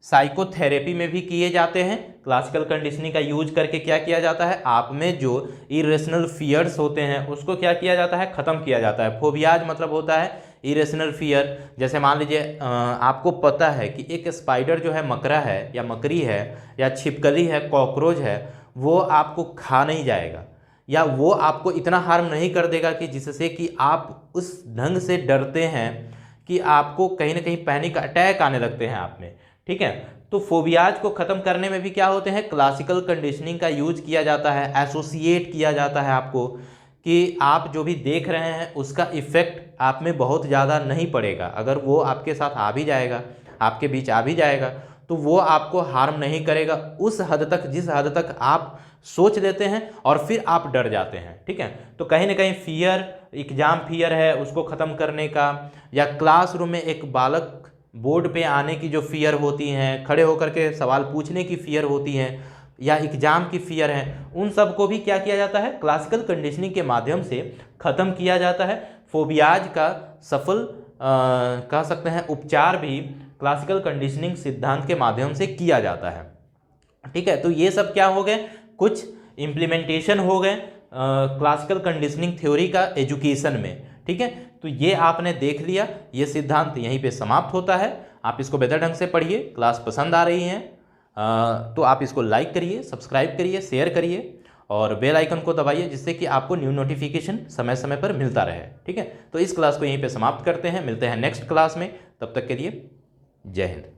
साइकोथेरेपी में भी किए जाते हैं। क्लासिकल कंडीशनिंग का यूज करके क्या किया जाता है, आप में जो इरेशनल फियर्स होते हैं उसको क्या किया जाता है, ख़त्म किया जाता है। फोबियाज मतलब होता है इरेशनल फियर। जैसे मान लीजिए आपको पता है कि एक स्पाइडर जो है, मकड़ा है या मकड़ी है या छिपकली है, कॉकरोच है, वो आपको खा नहीं जाएगा या वो आपको इतना हार्म नहीं कर देगा कि जिससे कि आप उस ढंग से डरते हैं कि आपको कहीं ना कहीं पैनिक अटैक आने लगते हैं आप में। ठीक है, तो फोबियाज को ख़त्म करने में भी क्या होते हैं, क्लासिकल कंडीशनिंग का यूज किया जाता है, एसोसिएट किया जाता है आपको, कि आप जो भी देख रहे हैं उसका इफ़ेक्ट आप में बहुत ज़्यादा नहीं पड़ेगा। अगर वो आपके साथ आ भी जाएगा, आपके बीच आ भी जाएगा, तो वो आपको हार्म नहीं करेगा उस हद तक जिस हद तक आप सोच लेते हैं और फिर आप डर जाते हैं। ठीक है, तो कहीं ना कहीं फियर, एग्जाम फियर है उसको ख़त्म करने का, या क्लासरूम में एक बालक बोर्ड पे आने की जो फियर होती हैं, खड़े होकर के सवाल पूछने की फियर होती हैं, या एग्जाम की फियर है, उन सब को भी क्या किया जाता है, क्लासिकल कंडीशनिंग के माध्यम से ख़त्म किया जाता है। फोबियाज का सफल कह सकते हैं उपचार भी क्लासिकल कंडीशनिंग सिद्धांत के माध्यम से किया जाता है। ठीक है, तो ये सब क्या हो गए, कुछ इम्प्लीमेंटेशन हो गए क्लासिकल कंडीशनिंग थ्योरी का एजुकेशन में। ठीक है, तो ये आपने देख लिया, ये सिद्धांत यहीं पे समाप्त होता है। आप इसको बेहतर ढंग से पढ़िए। क्लास पसंद आ रही है तो आप इसको लाइक करिए, सब्सक्राइब करिए, शेयर करिए और बेल आइकन को दबाइए, जिससे कि आपको न्यू नोटिफिकेशन समय समय पर मिलता रहे। ठीक है, तो इस क्लास को यहीं पे समाप्त करते हैं, मिलते हैं नेक्स्ट क्लास में। तब तक के लिए जय हिंद।